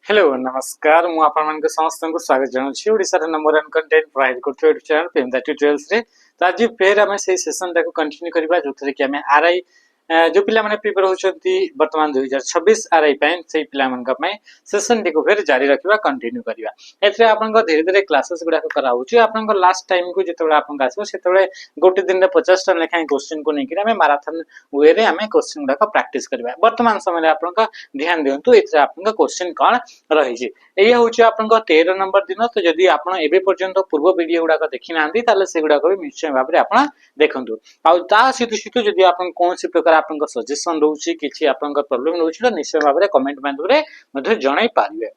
Hello नमस्कार मु आपन के समस्त को स्वागत जनाउछि ओडिसा रे नंबर 1 कंटेंट प्रोवाइड करथि यूट्यूब चैनल पेमदा ट्यूटोरियल्स रे। तो आज फेर हमें से सेशन टाको कंटिन्यू करबा जोथरे कि हमें आरआई जो पिला माने प्रिपेयर होचंती वर्तमान 2026 आरआई पैन से पिला मन का पय सेशन टिको फेर जारी रखिबा कंटिन्यू करबा। एथरे आपन को धीरे धीरे क्लासेस गुडा को करा होछि आपन को लास्ट टाइम को जेतबे आपन का आसबो सेतबे गोटे दिन रे 50 टा लेखा क्वेश्चन को नेकी हमें मैराथन वे रे हमें क्वेश्चन गुडा को प्रैक्टिस करबा। वर्तमान समय रे आपन का ध्यान दियंतु एथरे आपन का क्वेश्चन कोन रही एया होची आपन को 13 नंबर दिन। तो जदि आपन एबे पर्यंत पूर्व वीडियो गुडा को देखि नांदी ताले से गुडा को निश्चय भाबरे आपन देखंतु। आ ता सितु जदि आपन कोनसी प्रकार आपन को सजेशन रहउची किछि आपन को प्रॉब्लम रहउची तो निश्चय भाबरे कमेंट माध्यमरे मध्ये जणाई पारिबे।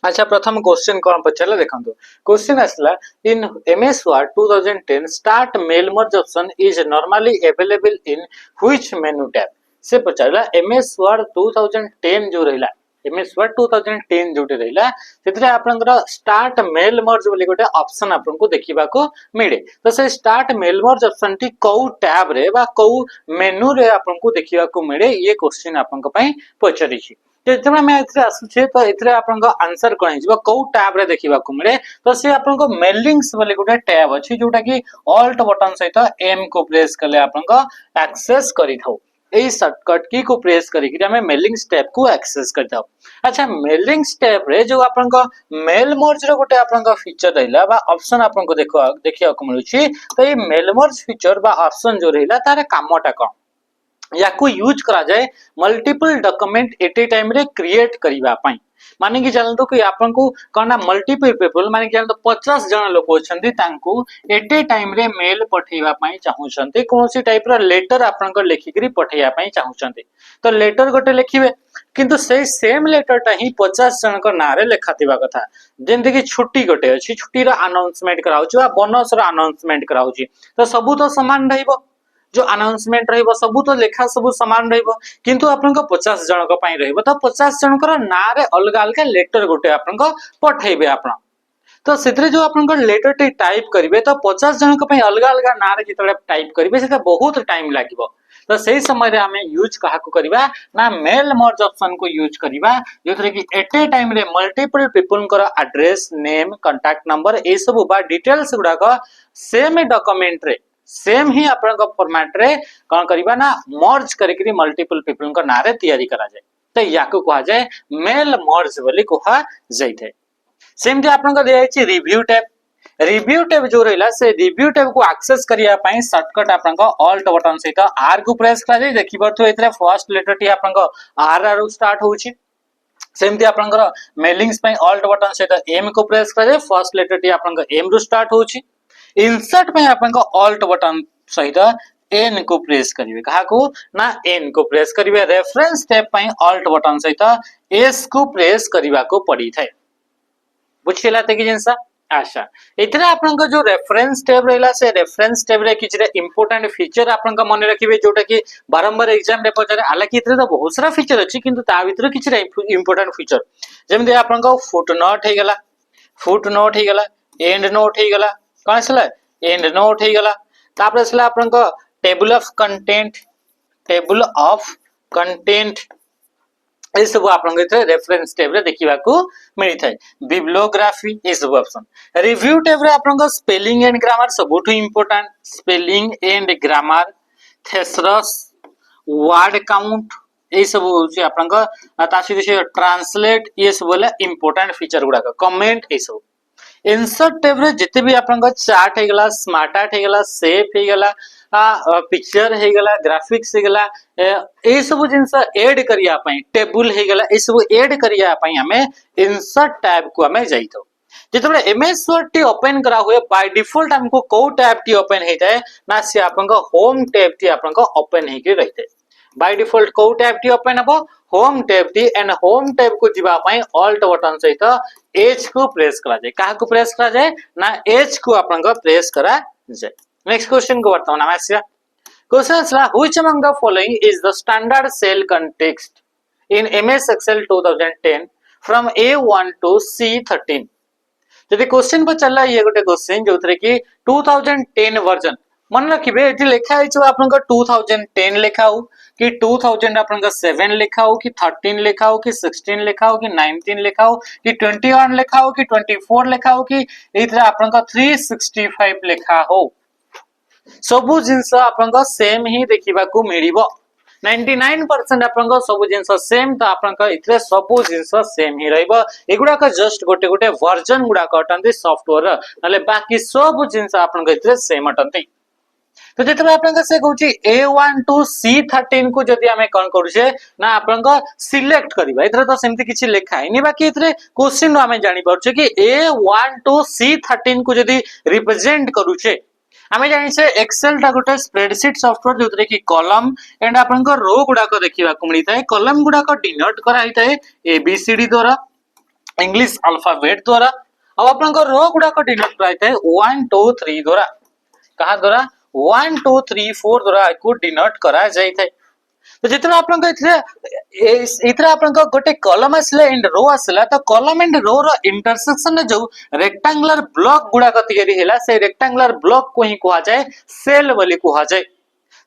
अच्छा प्रथम क्वेश्चन कोन पछला देखंतु। क्वेश्चन आसला in MS Word 2010 start mail merge option is normally available in which menu tab. से पछला एमएस वर्ड 2010 जो रहला एमएस वर्ड 2010 जोटे रहला सेतरे आपनकर स्टार्ट मेल मर्ज बोली गोटे ऑप्शन आपन को देखिबा को मिले। तो से स्टार्ट मेल मर्ज ऑप्शन टी को टैब रे बा को मेनू रे आपन को देखिबा को मिले ये क्वेश्चन आपन को पई पचरी छी। जेतबे मैं एथरे आसुछे तो एथरे आपन को आंसर कोन हिजबा को टैब रे देखिबा को मिले। तो से आपन को मेलिंग्स बोली गोटे टैब अछि जोटा कि ऑल्ट बटन सहित एम को प्रेस करले आपन को एक्सेस करि थाउ। एई शॉर्टकट की को प्रेस करिक हमें मेलिंग स्टेप को एक्सेस कर दाओ। अच्छा मेलिंग स्टेप रे जो आपन को मेल मर्ज रो गोटे आपन को फीचर रहला बा ऑप्शन आपन को देखिया को मिलुची। तो ये मेल मर्ज फीचर बा ऑप्शन जो रहला तारे कामटा कोन याकू यूज करा जाए multiple document at a time रे क्रिएट करिवा पई। माने कि जानतो कि आपन को कोना मल्टीपल पीपल माने कि जानतो 50 जन लोक होछंती तांको एट ए टाइम रे मेल पठेइबा पई चाहउछंती कोनोसी टाइप रो लेटर आपन को लेखिकरी पठेइबा पई चाहउछंती। तो लेटर गोटे लेखिबे किंतु से सेम लेटर ता ही 50 जन को नारे लेखातिबा कथा। जेंति कि छुट्टी गोटे अछि छुट्टी रो अनाउंसमेंट कराउची बा बोनस रो अनाउंसमेंट कराउची तो सबु तो समान रहइबो। जो अनाउंसमेंट रहइबो सबु तो लेखा सबु समान रहइबो किंतु आपन को 50 जन को पई रहइबो तो 50 जन को ना रे अलगा अलगा लेटर गोटे आपन को पठेइबे आपन। तो सेतरे जो आपन को लेटर टे टाइप करिवे तो 50 जन को पई अलगा अलगा ना रे जितले टाइप करिवे सेटा बहुत टाइम लागिवो। तो सही समय रे हमें यूज कहा को करबा ना मेल मर्ज ऑप्शन को यूज करबा जोथरे कि एट ए टाइम रे मल्टीपल पीपल को address name contact number A सब बा डिटेल्स गुडा को सेम डॉक्यूमेंट रे सेम ही आपन को फॉर्मेट रे कोन करबा ना मर्ज करके मल्टीपल पीपल को नारे तैयारी करा जाए। तो याको कहा जाए मेल मर्ज बोली कहा जाइथे। सेम जे आपन को दिया अछि रिव्यू टैब जो रहला से रिव्यू टैब को एक्सेस करिया पई शॉर्टकट आपन को ऑल्ट बटन सहित आर को प्रेस करा जाय। देखि परथो एतरे फर्स्ट लेटर टी आपन को आर आर स्टार्ट होउची। सेमती आपन को मेलिंग्स पई ऑल्ट बटन सहित एम को प्रेस करा जाय फर्स्ट लेटर टी आपन को एम रो स्टार्ट होउची। इंसर्ट में आपन को ऑल्ट बटन सहित एन को प्रेस करिवे कहा को ना एन को प्रेस करिवे। रेफरेंस टैब पई ऑल्ट बटन सहित एस को प्रेस करिवा को पड़ी थाए। बुझिला ते कि जिंसा अच्छा इतने आपन को जो रेफरेंस टैब रहला से रेफरेंस टैब रे किछ इंपोर्टेंट फीचर आपन को मन रखिबे जोटा कि बारंबार एग्जाम रे पचारे। हालांकि इतने तो बहुत सारा फीचर अछि किंतु ता भीतर किछ इंपोर्टेंट फीचर जेमदे आपन को फुट नोट हे गेला एंड नोट हे गेला कोन सला एंड नोट हे गेला तापर सला आपन को टेबल ऑफ कंटेंट ए सब आपन के रेफरेंस टैब रे देखिबा को मिली थाए। बिब्लियोग्राफी ए सब ऑप्शन रिव्यू टैब रे आपन को स्पेलिंग एंड ग्रामर सबुठु important spelling and grammar thesaurus word count ए सब होची आपन को तासी से ट्रांसलेट ये सब बोले इंपोर्टेंट फीचर गुडा का कमेंट ए सब। इंसर्ट टैब रे जते भी आपन को चार्ट हे गेला स्मार्ट आर्ट हे गेला शेप हे गेला पिक्चर हे गेला ग्राफिक्स हे गेला ए सब जिंस ऐड करिया पई टेबल हे गेला ए सब ऐड करिया पई हमें इंसर्ट टैब को हमें जाइतो। जेतबे एमएस वर्ड टी ओपन करा हुए बाय डिफॉल्ट हमको को टैब टी ओपन हेताए ना से आपन को होम टैब टी आपन को ओपन हे के रहते। बाय डिफॉल्ट को टैब टी ओपन हबो home tab T and home tab को जिबा पई ऑल्ट बटन सहित एच को प्रेस करा जाए। कहा को प्रेस करा जाए ना एच को आपन को प्रेस करा जाए। नेक्स्ट क्वेश्चन को वर्तमान हम आसिया क्वेश्चन है which among the following is the standard cell context in MS Excel 2010 from A1 to C13। जदि क्वेश्चन पर चला ये गोटे क्वेश्चन जोथरे कि 2010 वर्जन मन रखिए ये लिखा है आपन 2010 लिखा हो कि 2000 आपन 7 लिखा हो कि 13 लिखा हो कि 16 लिखा हो कि 19 लिखा हो कि 21 लिखा हो कि 24 लिखा हो कि इथरा आपन 365 लिखा हो सबु जिंस आपन सेम ही देखिबा को मिलिबो 99% आपन सब जिंस सेम तो आपन इथरे सबु जिंस सेम ही रहइबो एगुडा का जस्ट गोटे गोटे वर्जन गुडा कटंती सॉफ्टवेयर नले बाकी सब जिंस आपन इथरे सेम अटंती तो जितने आपन से कहूची A1 टू C13 को जदि हमें कौन करूचे ना आपन सिलेक्ट करबा इधर तो सेमति किछि लिखा है नि बाकी इथरे क्वेश्चन हमें जानि परछे कि A1 टू C13 को जदि रिप्रेजेंट करूचे हमें जानि से एक्सेल टा गोटे स्प्रेडशीट सॉफ्टवेयर जोतरे कि कॉलम एंड आपन रो गुडा को देखिबा को मिलि थाए कॉलम गुडा को डिनोट करा ही थाए ABCD द्वारा इंग्लिश अल्फाबेट द्वारा अब आपन रो गुडा को डिनोट करा ही थाए 1 2 3 द्वारा कहा द्वारा 1 2 3 4 द्वारा को डिनोट करा जाय थे तो जितना आपन इथरा आपन गोटे कॉलम आसले एंड रो आसला तो column and row row intersection जो रेक्टेंगुलर ब्लॉक गुडा क तयारी हैला से रेक्टेंगुलर ब्लॉक को ही कहा जाय सेल बोली कहा जाय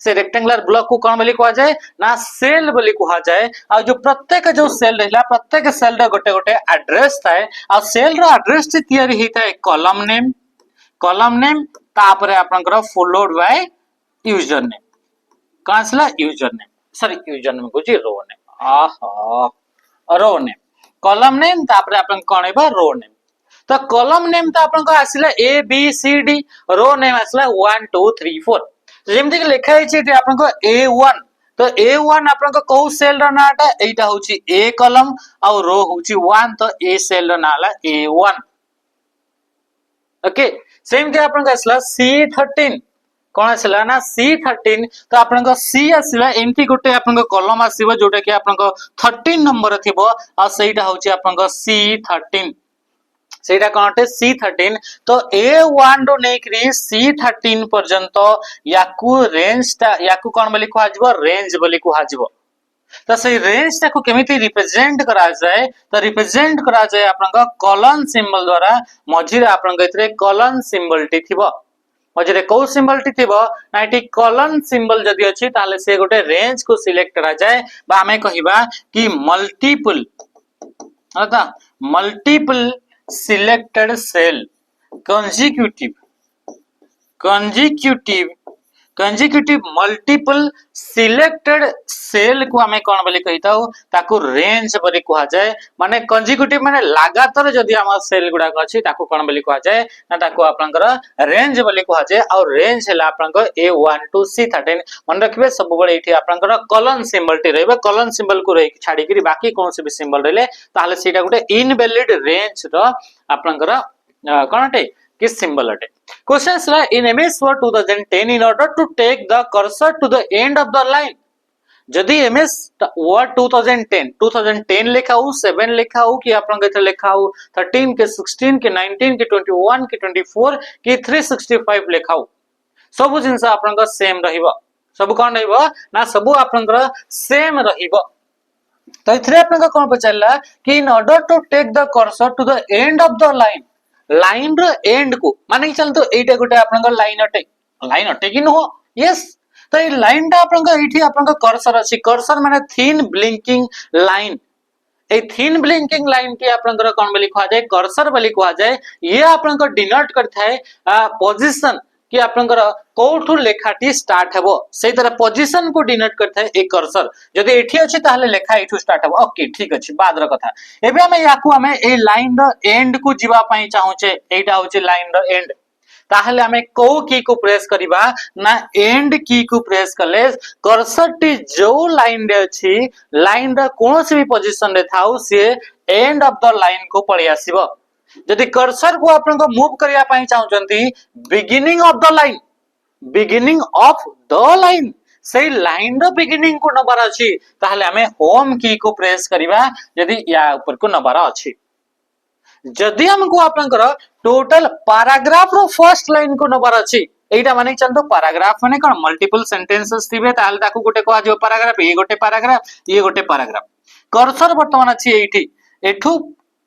से रेक्टेंगुलर ब्लॉक को कौन बोली कहा जाय ना सेल बोली कहा जाय आ जो प्रत्येक जो सेल रहला प्रत्येक सेल रो गोटे गोटे एड्रेस थाए आ सेल रो एड्रेस से तयारी हेता कॉलम नेम तापरे आपनकर फॉलोड बाय यूजर नेम कासला user name sorry user name कोची रो नेम आहा रो नेम कॉलम नेम तापरे आपन कोन हेबा रो नेम तो कॉलम नेम तो आपन को आसिला A B C D row name आसिला 1 2 3 4 तो जेमति कि लिखा है जे आपन को A1 तो A1 आपन को को सेल रो नाटा एटा होची A कॉलम और रो होची 1 तो A सेल रो नाला A1 ओके सेम के आपन आसला C13 कोन आसला ना C13 तो आपन को C आसला एंटी गोटे आपन को कॉलम आसीबो जोटा कि आपन को 13 नंबर थिबो आ सेटा होची आपन को C13 सेटा कोनटे C13 तो A1 रो नेकरी C13 पर्यंत याकू रेंज ता याकू कोन बोली कहवा जबो रेंज बोली कहवा जबो तो से रेंज ता को केमिति रिप्रेजेंट करा जाए तो रिप्रेजेंट करा जाए आपन कॉलन सिंबल द्वारा मझिरे आपन इतरे कॉलन सिंबल टी थिबो मझिरे को सिंबल टी थिबो नाइटी कॉलन सिंबल जदी अछि ताले से गोटे रेंज को सिलेक्ट करा जाए बा हमें कहिबा कि मल्टीपल अता multiple selected cell consecutive multiple selected cell को हमें कोन बोली कहिताउ ताकू रेंज बोली कहा जाए माने कंजिक्यूटिव माने लगातार जदी हम सेल गुडा अछि ताकू कोन बोली कहा जाए ना ताकू आपनकर रेंज बोली कहा जाए और रेंज हैला आपनकर A1 टू C13 मन रखबे सब बळे एठी आपनकर कॉलन सिंबल टी रहबे कॉलन सिंबल को रे छाडी करी बाकी कोनसे भी सिंबल रहले ताले सेटा गुटे इनवैलिड रेंज रो आपनकर कोनटे किस सिंबल अटे question is in MS Word 2010 in order to take the cursor to the end of the line जदि MS Word 2010 लिखा हो 7 लिखा हो कि आपन के लिखा हो 13 के 16 के 19 के 21 के 24 के 365 लिखा हो सब जिंस आपन का सेम रहइबो सब कोन रहइबो ना सब आपन का सेम रहइबो तो इथरे आपन का कोन पचारला कि in order to take the cursor to the end of the line row end को माने कि चलतो एटा गोटे आपन लाइन अटे कि नो यस तो ए लाइन ता आपन एठी आपन कर्सर अछि कर्सर माने thin blinking line a thin blinking line के आपन कोन बोली कहा जाए कर्सर बोली कहा जाए ये आपन डिनोट करथाय पोजीशन कि आपन कोठु लेखाटी स्टार्ट हेबो से तरह पोजीशन को डिनोट करथाय ए कर्सर जदि एठी अछि ताले लेखा एठु स्टार्ट हेबो ओके ठीक अछि बाद रो कथा एबे हम याकू हम ए लाइन रो एंड को जीवा पई चाहूचे एटा होचे लाइन रो एंड ताहले हमें को की को प्रेस करिबा ना एंड की को प्रेस करले कर्सर टी जो लाइन रे अछि लाइन रो कोनोसी भी पोजीशन रे थाउ से एंड ऑफ द लाइन को पळि आसीबो जदि कर्सर को आपन को मूव करिया पई चाहउचंती बिगिनिंग ऑफ द लाइन से लाइन रो बिगिनिंग को नंबर अछि ताहले हमें होम की को प्रेस करिबा यदि या ऊपर को नंबर अछि जदि हमको आपनकर टोटल पैराग्राफ रो फर्स्ट लाइन को नंबर अछि एटा माने चलतो पैराग्राफ माने कोन मल्टीपल सेंटेंसेस थिबे ताहले ताकू गोटे कहा जो पैराग्राफ ये गोटे पैराग्राफ कर्सर वर्तमान अछि एठी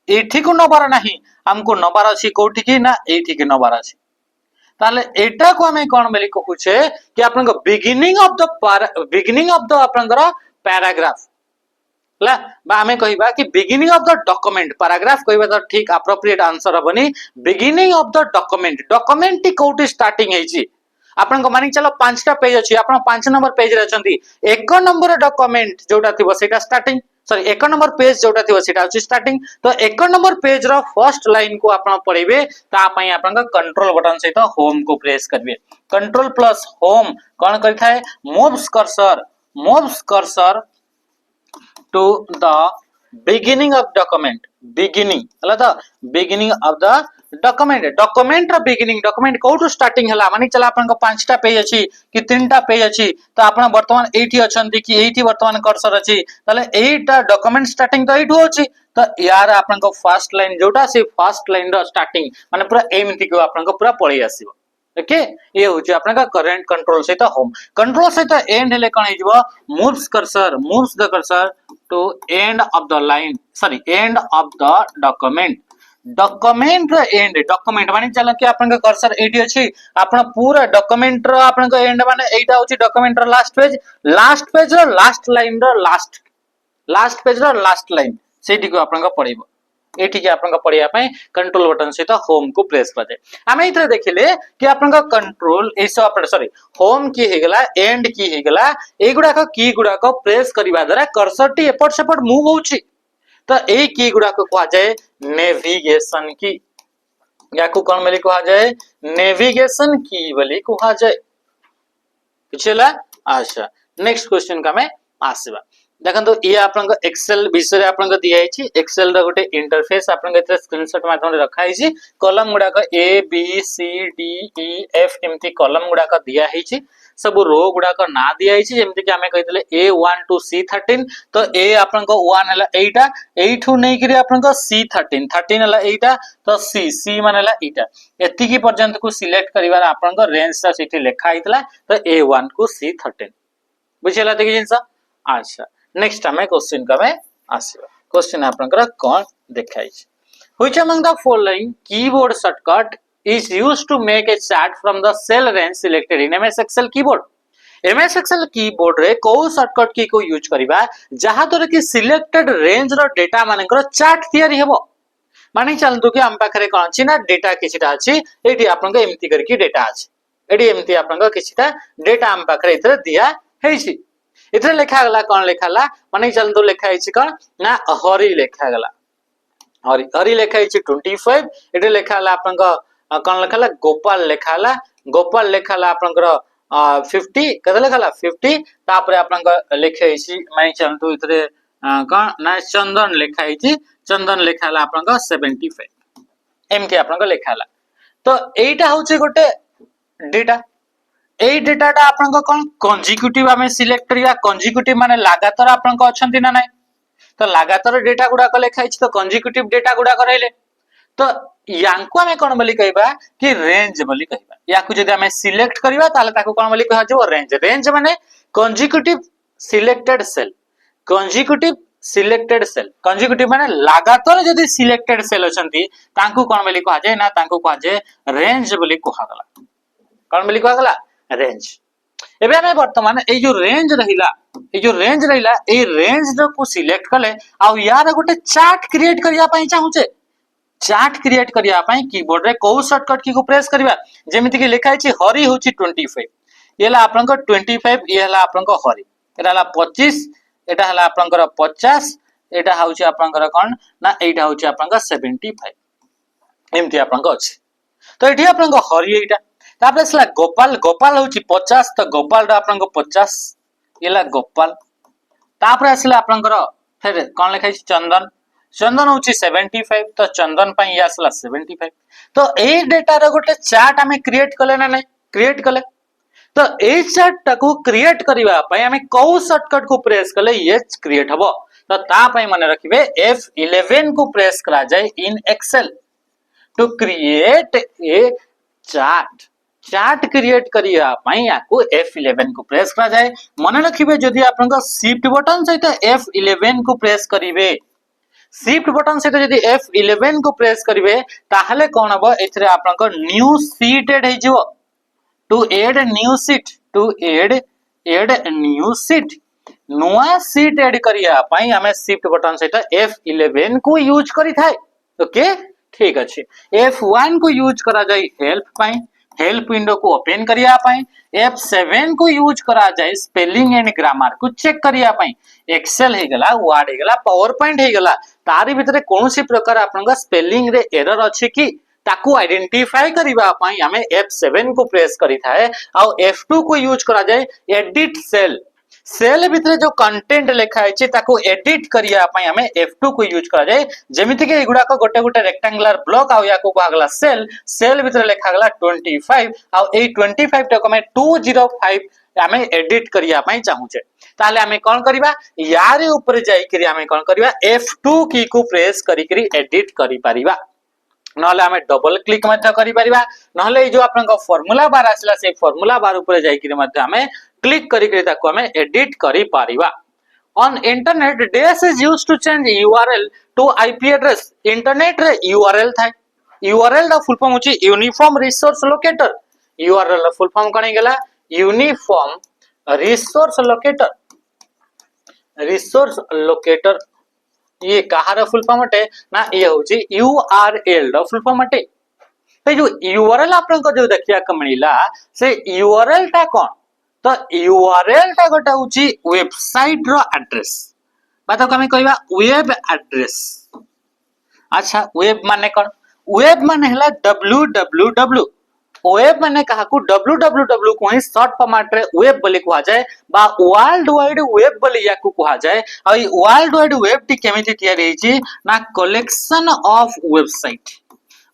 एठी को नंबर नाही हमको नंबर अछि कोठी की ना एठी के नंबर अछि ताले एटा को हमें कोन बोली कहूचे कि आपन बिगिनिंग ऑफ द आपनकर पैराग्राफ ला बा हमें कहिबा कि beginning of the document paragraph कहिबा तो ठीक एप्रोप्रिएट आंसर हबनी बिगिनिंग ऑफ द डॉक्यूमेंट टी कोठी स्टार्टिंग हेची आपन को मानि चलो 5टा पेज अछि आपन 5 नंबर पेज रे अछंती 1 नंबर डॉक्यूमेंट जोटा थिबो सेटा स्टार्टिंग सॉरी 1 नंबर पेज जोटा थिबो सेटा अछि स्टार्टिंग तो 1 नंबर पेज रो फर्स्ट लाइन को आपन पढिबे ता पई आपन का कंट्रोल बटन सहित होम को प्रेस करबे कंट्रोल प्लस होम कोन करथाय moves cursor to the beginning of document beginning हला तो beginning of the document रो beginning document कोठो स्टार्टिंग हला माने चला आपन को 5टा पेज अछि कि 3टा पेज अछि तो आपन वर्तमान एठी अछंती कि एठी वर्तमान कर्सर अछि तले एटा डॉक्यूमेंट स्टार्टिंग तो एठो अछि तो यार आपन को फर्स्ट लाइन जोटा से फर्स्ट लाइन रो स्टार्टिंग माने पूरा एमती को आपन को पूरा पळी आसीबो ओके ये होची आपन का करंट कंट्रोल सहित होम कंट्रोल सहित एंड हेले कोन हिजबो moves the cursor to end of the line sorry end of the document रो एंड डॉक्यूमेंट माने चला कि आपन का कर्सर एठी अछि आपन पूरा डॉक्यूमेंट रो आपन का एंड माने एटा होची डॉक्यूमेंट रो लास्ट पेज रो लास्ट लाइन रो लास्ट पेज रो लास्ट लाइन सेठी को आपन का पढिबो एठी के आपन का पढिया पय कंट्रोल बटन सहित होम को प्रेस कर दे आमे इथरे देखिले कि आपन का कंट्रोल एसो आपन सॉरी होम की हे गेला एंड की हे गेला एगुडा को की गुडा को प्रेस करिवा द्वारा कर्सर टी एपट सेपट मूव होउची तो ए की गुडा को कहा जाय नेविगेशन की या को कोन बोली कहा जाय नेविगेशन की बोली कहा जाय पिछला अच्छा नेक्स्ट क्वेश्चन का मैं आसीबा देखंतो ये आपन एक्सेल विषय आपन दिया है एक्सेल रो गोटे इंटरफेस आपन के स्क्रीनशॉट माध्यम रे रखा है कॉलम गुडा का A B C D E F एमती कॉलम गुडा का दिया है सब रो गुडा का ना दिया है जेमति कि हमें कहितले A1 टू C13 तो ए आपन को 1 हला एटा एठू नै करी आपन को C13 हला एटा तो C माने हला एटा एति की पर्यंत को सिलेक्ट करिवार आपन को रेंज सा सिटी लिखा हितला तो A1 को C13 बुझिला देखि जिंसा अच्छा नेक्स्ट हमें क्वेश्चन का में आसीबा क्वेश्चन आपनकर कोन देखाइ छै which among the following keyboard shortcut is used to make a chart from the cell range selected in MS Excel keyboard MS Excel keyboard रे को शॉर्टकट की को यूज करिबा जहा तोरे कि सिलेक्टेड रेंज रो डेटा मानकर चार्ट तयारी हेबो माने चलतु कि हम पाखरे कोन छी ना डेटा किछटा अछि एठी आपन को एमती करके डेटा अछि एठी एमती आपन को किछटा डेटा हम पाखरे इतरे दिया है छी इतरे लिखा गला कोन लिखाला माने चलतु लिखा है छी कोन ना हरि लिखा गला हरि लिखा है छी 25 एठी लिखाला आपन को कोन लिखाला गोपाल लिखाला आपनकर 50 कते लिखाला 50 तापरे आपनकर लिखे छी माने चलतु इतरे कोन ना चंदन लिखा है चंदन लिखाला आपनकर 75 एमके आपनकर लिखाला तो एटा होचे गोटे डेटा ए डेटाटा आपनकर कोन कंजिक्यूटिव हमें सिलेक्ट करिया कंजिक्यूटिव माने लगातार आपनकर अछंती ना नै तो लगातार डेटा गुडा को लिखा है तो कंजिक्यूटिव डेटा गुडा रहले तो यांको हमें कोन बोली कहबा कि रेंज बोली कहबा याकु जदि हमें सिलेक्ट करबा ताले ताको कोन बोली कह जो रेंज माने कंजिक्यूटिव सिलेक्टेड सेल कंजिक्यूटिव माने लगातार जदि सिलेक्टेड सेल अछंती तांको कोन बोली कह जाय ना तांको कह जाय रेंज बोली कह गला कोन बोली कह गला रेंज एबे हमें वर्तमान ए जो रेंज रहिला ए रेंज को सिलेक्ट कले आ यार गोटे चार्ट क्रिएट करिया पई चाहूचे चार्ट क्रिएट करिया पई कीबोर्ड रे को शॉर्टकट की को प्रेस करबा जेमिति कि लिखा है हरि होची 25 येला आपन को 25 ये हला आपन को हरि एटा हला 25 एटा हला आपन को 50 एटा होची आपन को कोन ना एटा होची आपन को 75 एमति आपन को अछि तो एठी आपन को हरि एटा तापर असला गोपाल होची 50 तो गोपाल रो आपन को 50 येला गोपाल तापर असला आपन को फिर कोन लिखा है चंदन होची 75 तो चंदन पई आसला 75 तो ए डेटा रो गोटे चार्ट हमें क्रिएट कले ना नै क्रिएट कले तो ए चार्ट को क्रिएट करिवा पई हमें को शॉर्टकट को प्रेस कले ये क्रिएट हबो तो ता पई माने रखिबे F11 को प्रेस करा जाय in Excel to create a chart create करिया पई याकू F11 को प्रेस करा जाय मन रखिबे जदि आपन शिफ्ट बटन सहित F11 को प्रेस करिवे शिफ्ट बटन सहित जदि F11 को प्रेस करिवे ताहले कोन हबो एथिरे आपनक न्यू शीट ऐड हे जिवो to add new sheet to add new sheet नुआ शीट ऐड करिया पई हमें शिफ्ट बटन सहित F11 को यूज करि थाए ओके ठीक अछि F1 को यूज करा जाय हेल्प पई हेल्प विंडो को ओपन करिया पई F7 को यूज करा जाय स्पेलिंग एंड ग्रामर को चेक करिया पई एक्सेल हे गला वर्ड हे गला पावर पॉइंट हे गला तारि भितरे कोनोसी प्रकार आपनका स्पेलिंग रे एरर अछि कि ताकू आइडेंटिफाई करिवा पई हमें F7 को प्रेस करि थाए आ F2 को यूज करा जाय एडिट सेल सेल भितरे जो कंटेंट लिखा है ताको एडिट करिया पई हमें F2 को यूज करा जाय जेमिति के एगुडा को गोटे गोटे रेक्टेंगुलर ब्लॉक आ या को कहगला सेल भितरे लिखा गला 25 आ ए 25 टाको हमें 205 हमें एडिट करिया पई चाहू छे ताले हमें कोन करबा यारे ऊपर जाई करी हमें कोन करबा F2 की को प्रेस करी करी एडिट करि परिबा नहले हमें डबल क्लिक मध्य करि परिबा नहले जो आपन को फार्मूला बार आसला से फार्मूला बार ऊपर जाई करी मध्य हमें क्लिक करी करी ताको हमें एडिट करि परिबा on internet dash is used to change URL to IP address internet रे URL थाए URL दा फुल फॉर्म होची यूनिफॉर्म रिसोर्स लोकेटर URL दा फुल फॉर्म कने गेला यूनिफॉर्म रिसोर्स लोकेटर ये कहार फुल फॉर्म अटे ना ये होची URL दा फुल फॉर्म अटे तो जो URL आपन को जो देखिया क मिलिला से URL टा कोन तो URL टा गोटा होची वेबसाइट रो एड्रेस बात को हमें कहबा वेब एड्रेस अच्छा वेब माने कोन वेब माने हला www वेब माने कहा को www को ही शॉर्ट फॉर्मेट रे वेब बोली कहा जाए बा वर्ल्ड वाइड वेब बोली या को कहा जाए आ वर्ल्ड वाइड वेब टी केमिति तयारी हेची ना कलेक्शन ऑफ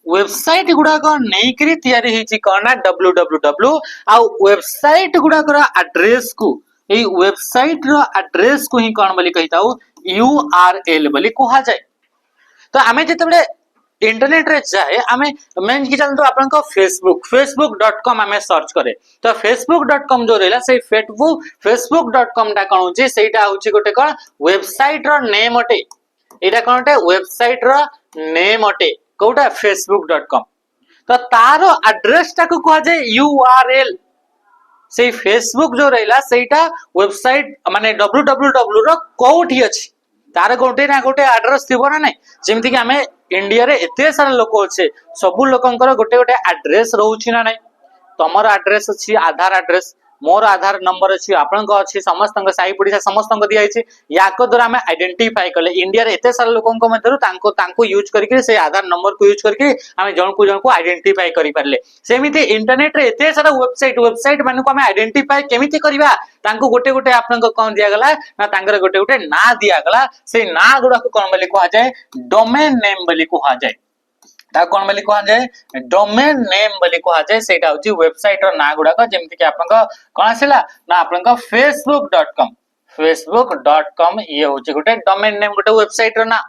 वेबसाइट गुडा को नहीं करी तयारी हेची कोना www आ वेबसाइट गुडा को एड्रेस को ए वेबसाइट रो एड्रेस को ही कोन बोली कहिताउ URL बोली कहा जाए तो हमें जते बडे इंटरनेट रे जाए हमें मेन की चल तो आपन को facebook.com हमें सर्च करे तो facebook.com जो रहला से facebook.com ता कोन होची सेटा होची गोटे कोन वेबसाइट रो नेम अटे एटा कोनटे वेबसाइट रो नेम अटे कोटा facebook.com तो तारो एड्रेस ता को कह जाय URL से फेसबुक जो रहला सेटा वेबसाइट माने www रो कोठी अछि तार गोटे ना गोटे एड्रेस थिबो ना नै जेमिति कि हमें इंडिया रे एते सारा लोक अछि सब लोकंकर गोटे गोटे एड्रेस रहउछि ना नै तमर एड्रेस अछि आधार एड्रेस मोर आधार नंबर अछि आपन को अछि समस्त साई पडिसा समस्त दिया आइछि याको द्वारा हमें आइडेंटिफाई करले इंडिया रे एते सारा लोकन को मध्यरु तांको यूज करके से आधार नंबर को यूज करके हमें जण को आइडेंटिफाई करि परले सेमिति इंटरनेट रे एते सारा वेबसाइट माने को हमें आइडेंटिफाई केमिति करबा तांको गोटे गोटे आपन को कोन दिया गला ना तांकर गोटे गोटे ना दिया गला से ना गुडा को कोन बोली कहा जाय डोमेन नेम बोली कहा जाय ता कोन बोली कहा जाय डोमेन नेम बोली कहा जाय सेटा होची वेबसाइट रो ना गुडा को जेमति कि आपन को कोन आसिला ना आपन को facebook.com ये होची गोटे डोमेन नेम गोटे वेबसाइट रो ना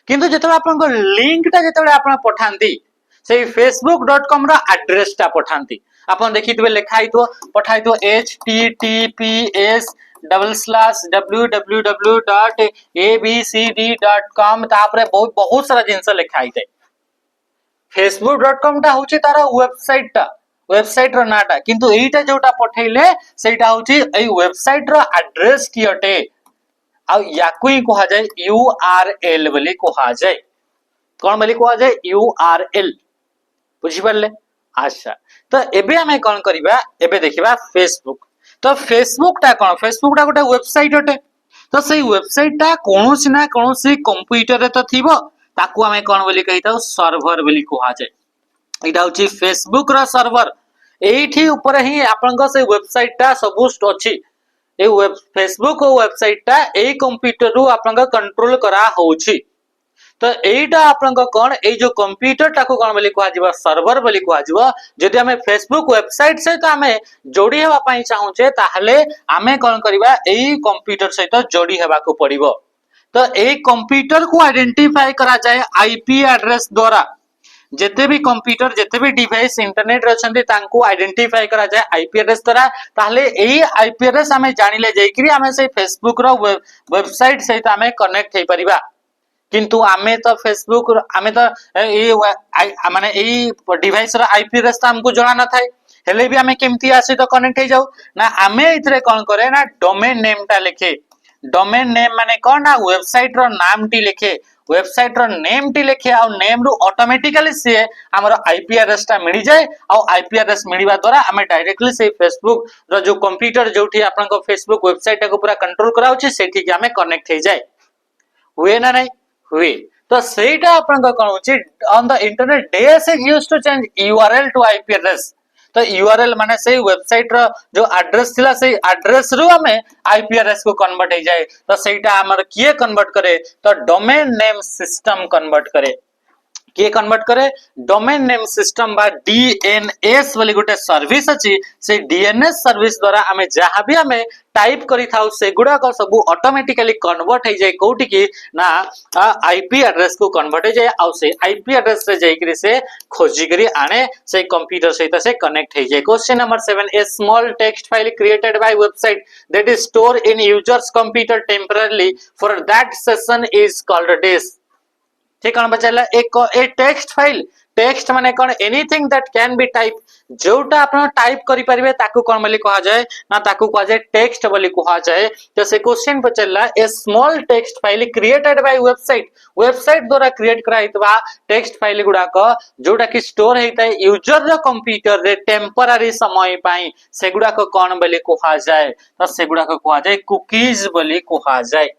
किंतु जेतबे आपन को लिंक ता जेतबे आपन पठांती से facebook.com रो एड्रेस ता पठांती आपन देखितबे लिखा हितो पठाई तो https://www.abcd.com तापरे बहुत सारा जिंस लिखा हिते facebook.com ता होची तारा वेबसाइट रो नाटा किंतु एटा जोटा पठैले सेटा होची ए वेबसाइट रो एड्रेस की अटे आ याकू ही कहा जाय URL बोली कहा जाय कोन बोली कहा जाय URL बुझि परले अच्छा तो एबे हमें कोन करबा एबे देखिबा फेसबुक तो फेसबुक ता कोन फेसबुक ता गोटे वेबसाइट अटे तो सेही वेबसाइट ता कोनोसी ना कोनोसी कंप्यूटर रे तो थिबो ताकू हमें कोन बोली कहिताउ सर्वर बोली कहा जाय एटा होची फेसबुक रो सर्वर एठी ऊपर ही आपन को से वेबसाइट ता सब अछि ए वेब फेसबुक वेबसाइट ता ए कंप्यूटर रु आपन को कंट्रोल करा होउची तो एटा आपन को कोन ए जो कंप्यूटर टाको कोन बोली कहा जिवो सर्वर बोली कहा जिवो जदि हमें फेसबुक वेबसाइट से तो हमें जोडी हेबा पई चाहू छे ताहले हमें कोन करबा एई कंप्यूटर से तो जोडी हेबा को पड़िबो तो ए कंप्यूटर को आइडेंटिफाई करा जाए आईपी एड्रेस द्वारा जेते भी कंप्यूटर जेते भी डिवाइस इंटरनेट रछंती तांको आइडेंटिफाई करा जाए आईपी एड्रेस द्वारा ताहले एई आईपी एड्रेस हमें जानिले जाई कि हमें से फेसबुक रो वेबसाइट सहित हमें कनेक्ट हे परिबा किंतु आमे तो फेसबुक आमे तो माने एई डिवाइस रो आईपी एड्रेस तो हमको जणा न थाए हेले भी आमे केमती आसी तो कनेक्ट हे जाऊ ना आमे इथरे कोन करे ना डोमेन नेम टा लिखे डोमेन नेम माने कोन ना वेबसाइट रो नाम टी लिखे वेबसाइट रो नेम टी लिखे आ नेम रो ऑटोमेटिकली से हमर आईपी एड्रेस टा मिल जाए आ आईपी एड्रेस मिलवा द्वारा आमे डायरेक्टली से फेसबुक रो जो कंप्यूटर जोठी आपन को फेसबुक वेबसाइट को पूरा कंट्रोल कराउची सेठी के आमे कनेक्ट हे जाए हुए ना नहीं हुए तो सेटा आपन कोन होची on the internet DNS is used to change URL to IP address तो यूआरएल माने से वेबसाइट रो जो एड्रेस थिला से एड्रेस रो हमें आईपी एड्रेस को कन्वर्ट हे जाए तो सेटा हमर किए कन्वर्ट करे तो डोमेन नेम सिस्टम कन्वर्ट करे किए कन्वर्ट करे डोमेन नेम सिस्टम बा डीएनएस वाली गोटे सर्विस अछि से डीएनएस सर्विस द्वारा हमें जहां भी हमें टाइप करी थाउ से गुडा को सब ऑटोमेटिकली कन्वर्ट हे जाय कोठी की ना आईपी एड्रेस को कन्वर्ट हे जाय आ से आईपी एड्रेस से जाय करी से खोजी करी आने से कंप्यूटर सहित से कनेक्ट हे जाय question number 7 a small text file created by website that is store in users computer temporarily for that session is called disk ठीक है बचाला एक टेक्स्ट फाइल टेक्स्ट माने कोन anything that can be type जोटा आपण टाइप करि परिबे ताकू कोन बोली कहा जाय ना ताकू कहा जाय टेक्स्ट बोली कहा जाय तो से क्वेश्चन बचला a small text file created by website website द्वारा क्रिएट कराइतबा टेक्स्ट फाइल गुडा को जोटा कि स्टोर हेता यूजर रो कंप्यूटर रे टेम्पररी समय पाई से गुडा को कोन बोली कहा जाय तो से गुडा को कहा जाय कुकीज बोली कहा जाय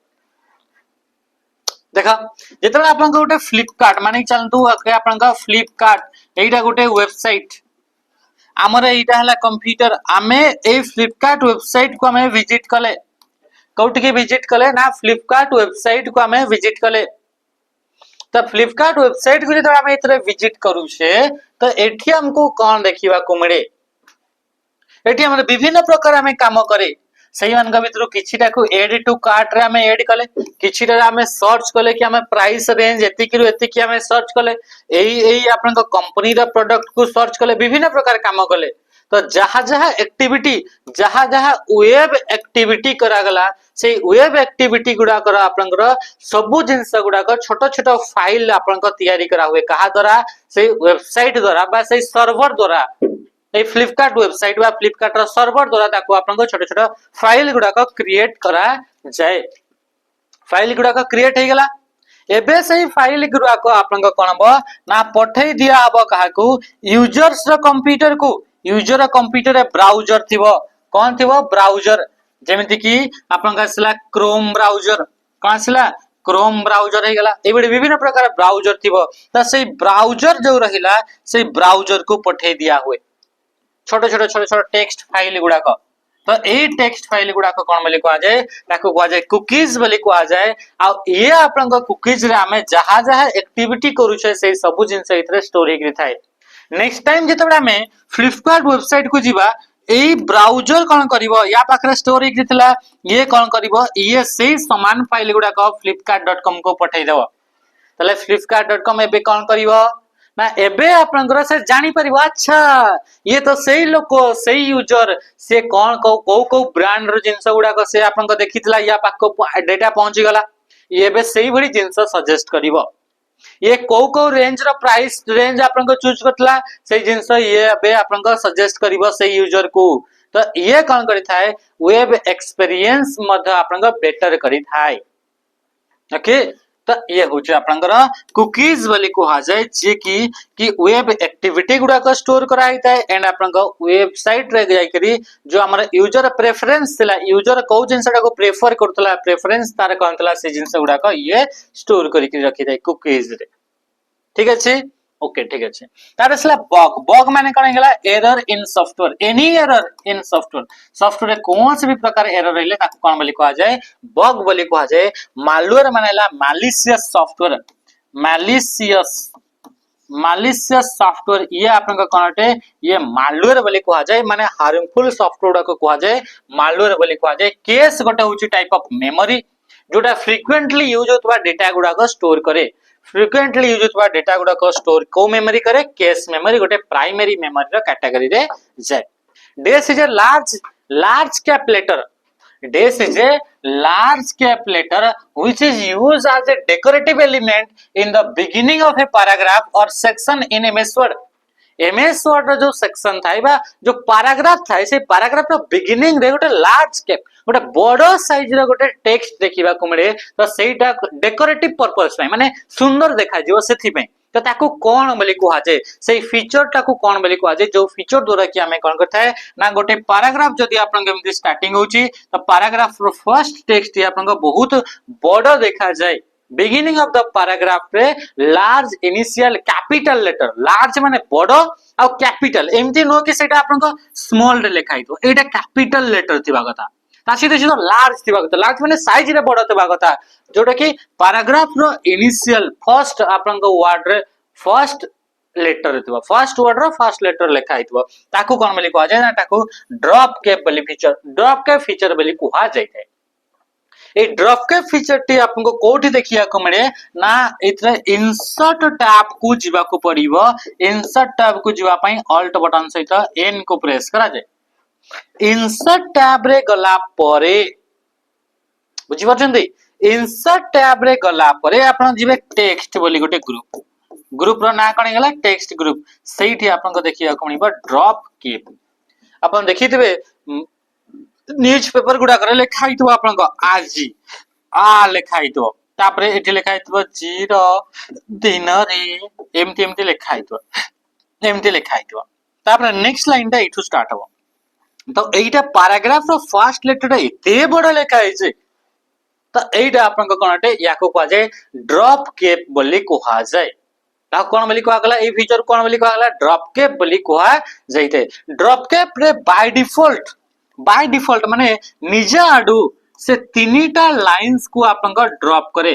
देखा जेतबे आपन को गोटे फ्लिपकार्ट माने चलतु आपन का फ्लिपकार्ट एटा गोटे वेबसाइट हमर एटा हला कंप्यूटर आमे ए फ्लिपकार्ट वेबसाइट को हमें विजिट कले कोठी के विजिट कले ना फ्लिपकार्ट वेबसाइट को हमें विजिट कले तो फ्लिपकार्ट वेबसाइट को जब हमें इतरे विजिट करू छे तो एठी हमको कोन देखिबा को मिले एठी हमर विभिन्न प्रकार हमें काम करे सही मान भितर किछिटा को एड टू कार्ट रे हमें ऐड कले किछिटा हमें सर्च कले कि हमें प्राइस रेंज एतिकी रु एतिकी हमें सर्च कले एई आपन को कंपनी रा प्रोडक्ट को सर्च कले विभिन्न प्रकार काम कले तो जहां जहां एक्टिविटी जहां जहां वेब एक्टिविटी करा गला से वेब एक्टिविटी गुडा कर आपन को सब जिंस गुडा को छोट छोट फाइल आपन को तैयारी करा हुए कहा द्वारा से वेबसाइट द्वारा बा से सर्वर द्वारा ए फ्लिपकार्ट वेबसाइट बा फ्लिपकार्ट रा सर्वर द्वारा ताको आपन को छोटे छोटे फाइल गुडा को क्रिएट करा जाए फाइल गुडा को क्रिएट हे गेला एबे सही फाइल गुडा को आपन को कोनबो ना पठै दिया हबो काहा को यूजर्स रो कंप्यूटर को यूजर रो कंप्यूटर रे ब्राउजर थिबो कोन थिबो ब्राउजर जेमिति कि आपन का सला क्रोम ब्राउजर कोन सला क्रोम ब्राउजर हे गेला एबे विभिन्न प्रकार ब्राउजर थिबो त सही ब्राउजर जो रहिला सही ब्राउजर को पठै दिया हुए छोटे छोटे छोटे छोटे टेक्स्ट फाइल गुडा को तो ए टेक्स्ट फाइल गुडा को कोन बोली कहा जाय ताको कहा जाय कुकीज बोली कहा जाय आ ये आपन को कुकीज रे हमें जहां जहां एक्टिविटी करू छे से सब जिंस इतरे स्टोर हे थाए नेक्स्ट टाइम जेतबे हमें फ्लिपकार्ट वेबसाइट को जीवा एई ब्राउजर कोन करिवो या पाखरे स्टोर हे थिला ये कोन करिवो ये से समान फाइल गुडा को flipkart.com को पठै देबो तले flipkart.com एबे कोन करिवो ना एबे आपनकर से जानि परिबो अच्छा ये तो सही लोक सही यूजर से कोन को ब्रांड रो जिंस गुडा को से आपन को देखितला या पाक को डेटा पहुंची गला ये एबे सही भली जिंस सजेस्ट करिवो ये को रेंज रो प्राइस रेंज आपन को चूज करतला से जिंस ये एबे आपन को सजेस्ट करिवो से यूजर को तो ये कोन करि थाए वेब एक्सपीरियंस मध आपन को बेटर करि थाए ओके तो ये होचे आपनकर कुकीज वाली कहा जाय जे कि वेब एक्टिविटी गुडा को स्टोर कराइता है एंड आपनकर वेबसाइट रे जाय करी जो हमर यूजर प्रेफरेंस थिला यूजर को जिंसटा को प्रेफर करतला प्रेफरेंस तार कोनतला से जिंस गुडा को ये स्टोर करी के रखि जाय कुकीज रे ठीक अछि ओके ठीक अछि तार असला बग माने कोन गेला error in software any error in software software कौन से भी प्रकार एरर रहले ताको कोन बोली कहा जाय बग बोली कहा जाय मालवेयर मानेला मैलिशियस सॉफ्टवेयर मैलिशियस सॉफ्टवेयर ये आपन का कोनटे ये मालवेयर बोली कहा जाय माने हार्मफुल सॉफ्टवेयर को कहा जाय मालवेयर बोली कहा जाय केस गोटे होची टाइप ऑफ मेमोरी जोटा फ्रीक्वेंटली यूज होतबा डेटा गुडा को स्टोर करे फ्रीक्वेंटली यूज होतबा डेटा गुडा को स्टोर को मेमोरी करे केस मेमोरी गोटे प्राइमरी मेमोरी रो कैटेगरी रे जाय this is a large cap letter this is a large cap letter which is used as a decorative element in the beginning of a paragraph or section in MS Word. MS Word रो जो section था बा जो paragraph था से paragraph रो beginning रे गोटे large cap गोटे बड़ साइज रो गोटे टेक्स्ट देखिबा को मिले तो सेटा डेकोरेटिव पर्पस माने सुंदर देखा जिवो सेथि पे तो ताको कोन बोली कुहा जाय से फीचर ताको कोन बोली कुहा जाय जो फीचर द्वारा कि हमें कोन करता है ना गोटे पैराग्राफ जदी आपन केमति स्टार्टिंग होची तो पैराग्राफ रो फर्स्ट टेक्स्ट आपन को बहुत बड़ देखा जाय बिगिनिंग ऑफ द पैराग्राफ रे large initial capital letter large माने बड़ आ कैपिटल एमती नो कि सेटा आपन को स्मॉल रे लिखाई तो एटा कैपिटल लेटर थिबा कथा तासी देसी तो लार्ज थिबा कथा लार्ज माने साइज रे बड़ थिबा कथा जोटा कि पैराग्राफ रो इनिशियल फर्स्ट आपन को वर्ड रे फर्स्ट लेटर थिबा first word row first letter लिखाई थिबा ताको कोन बोली कुआ जाय ना ताको ड्रॉप कैप बोली फीचर बोली कुआ जाय थाए ए ड्रॉप कैप फीचर टी आपको कोठी देखिया को मिले ना इतरे इंसर्ट टैब को जीवा को पड़िबो इंसर्ट टैब को जीवा पई ऑल्ट बटन सहित एन को प्रेस करा जाय इंसर्ट टैब रे गला परे बुझी परछंती इंसर्ट टैब रे गला परे आपण जीवे टेक्स्ट बोली गोटे ग्रुप रो ना कणे गला टेक्स्ट ग्रुप सेठी आपन को देखिया को मिबो ड्रॉप कैप आपण देखिथिबे न्यूज पेपर गुडा करे लिखाई तो आपन को आजी आ लिखाई तो तापरे एठी लिखाई तो जीरो दिन रे एमटी लिखाई तो तापरे नेक्स्ट लाइन ता इठु स्टार्ट हो तो एटा पैराग्राफ रो फर्स्ट लेटर एते बड़ लिखाई छै तो एटा आपन को कोनटे याको को जाय ड्रॉप कैप बोली कोहा जाय ता कोन बोली कोहा गला ए फीचर कोन बोली कोहा गला ड्रॉप कैप बोली कोहा जायते ड्रॉप कैप रे बाय डिफॉल्ट माने निजा आडू से तीनटा लाइंस को आपन को ड्रॉप करे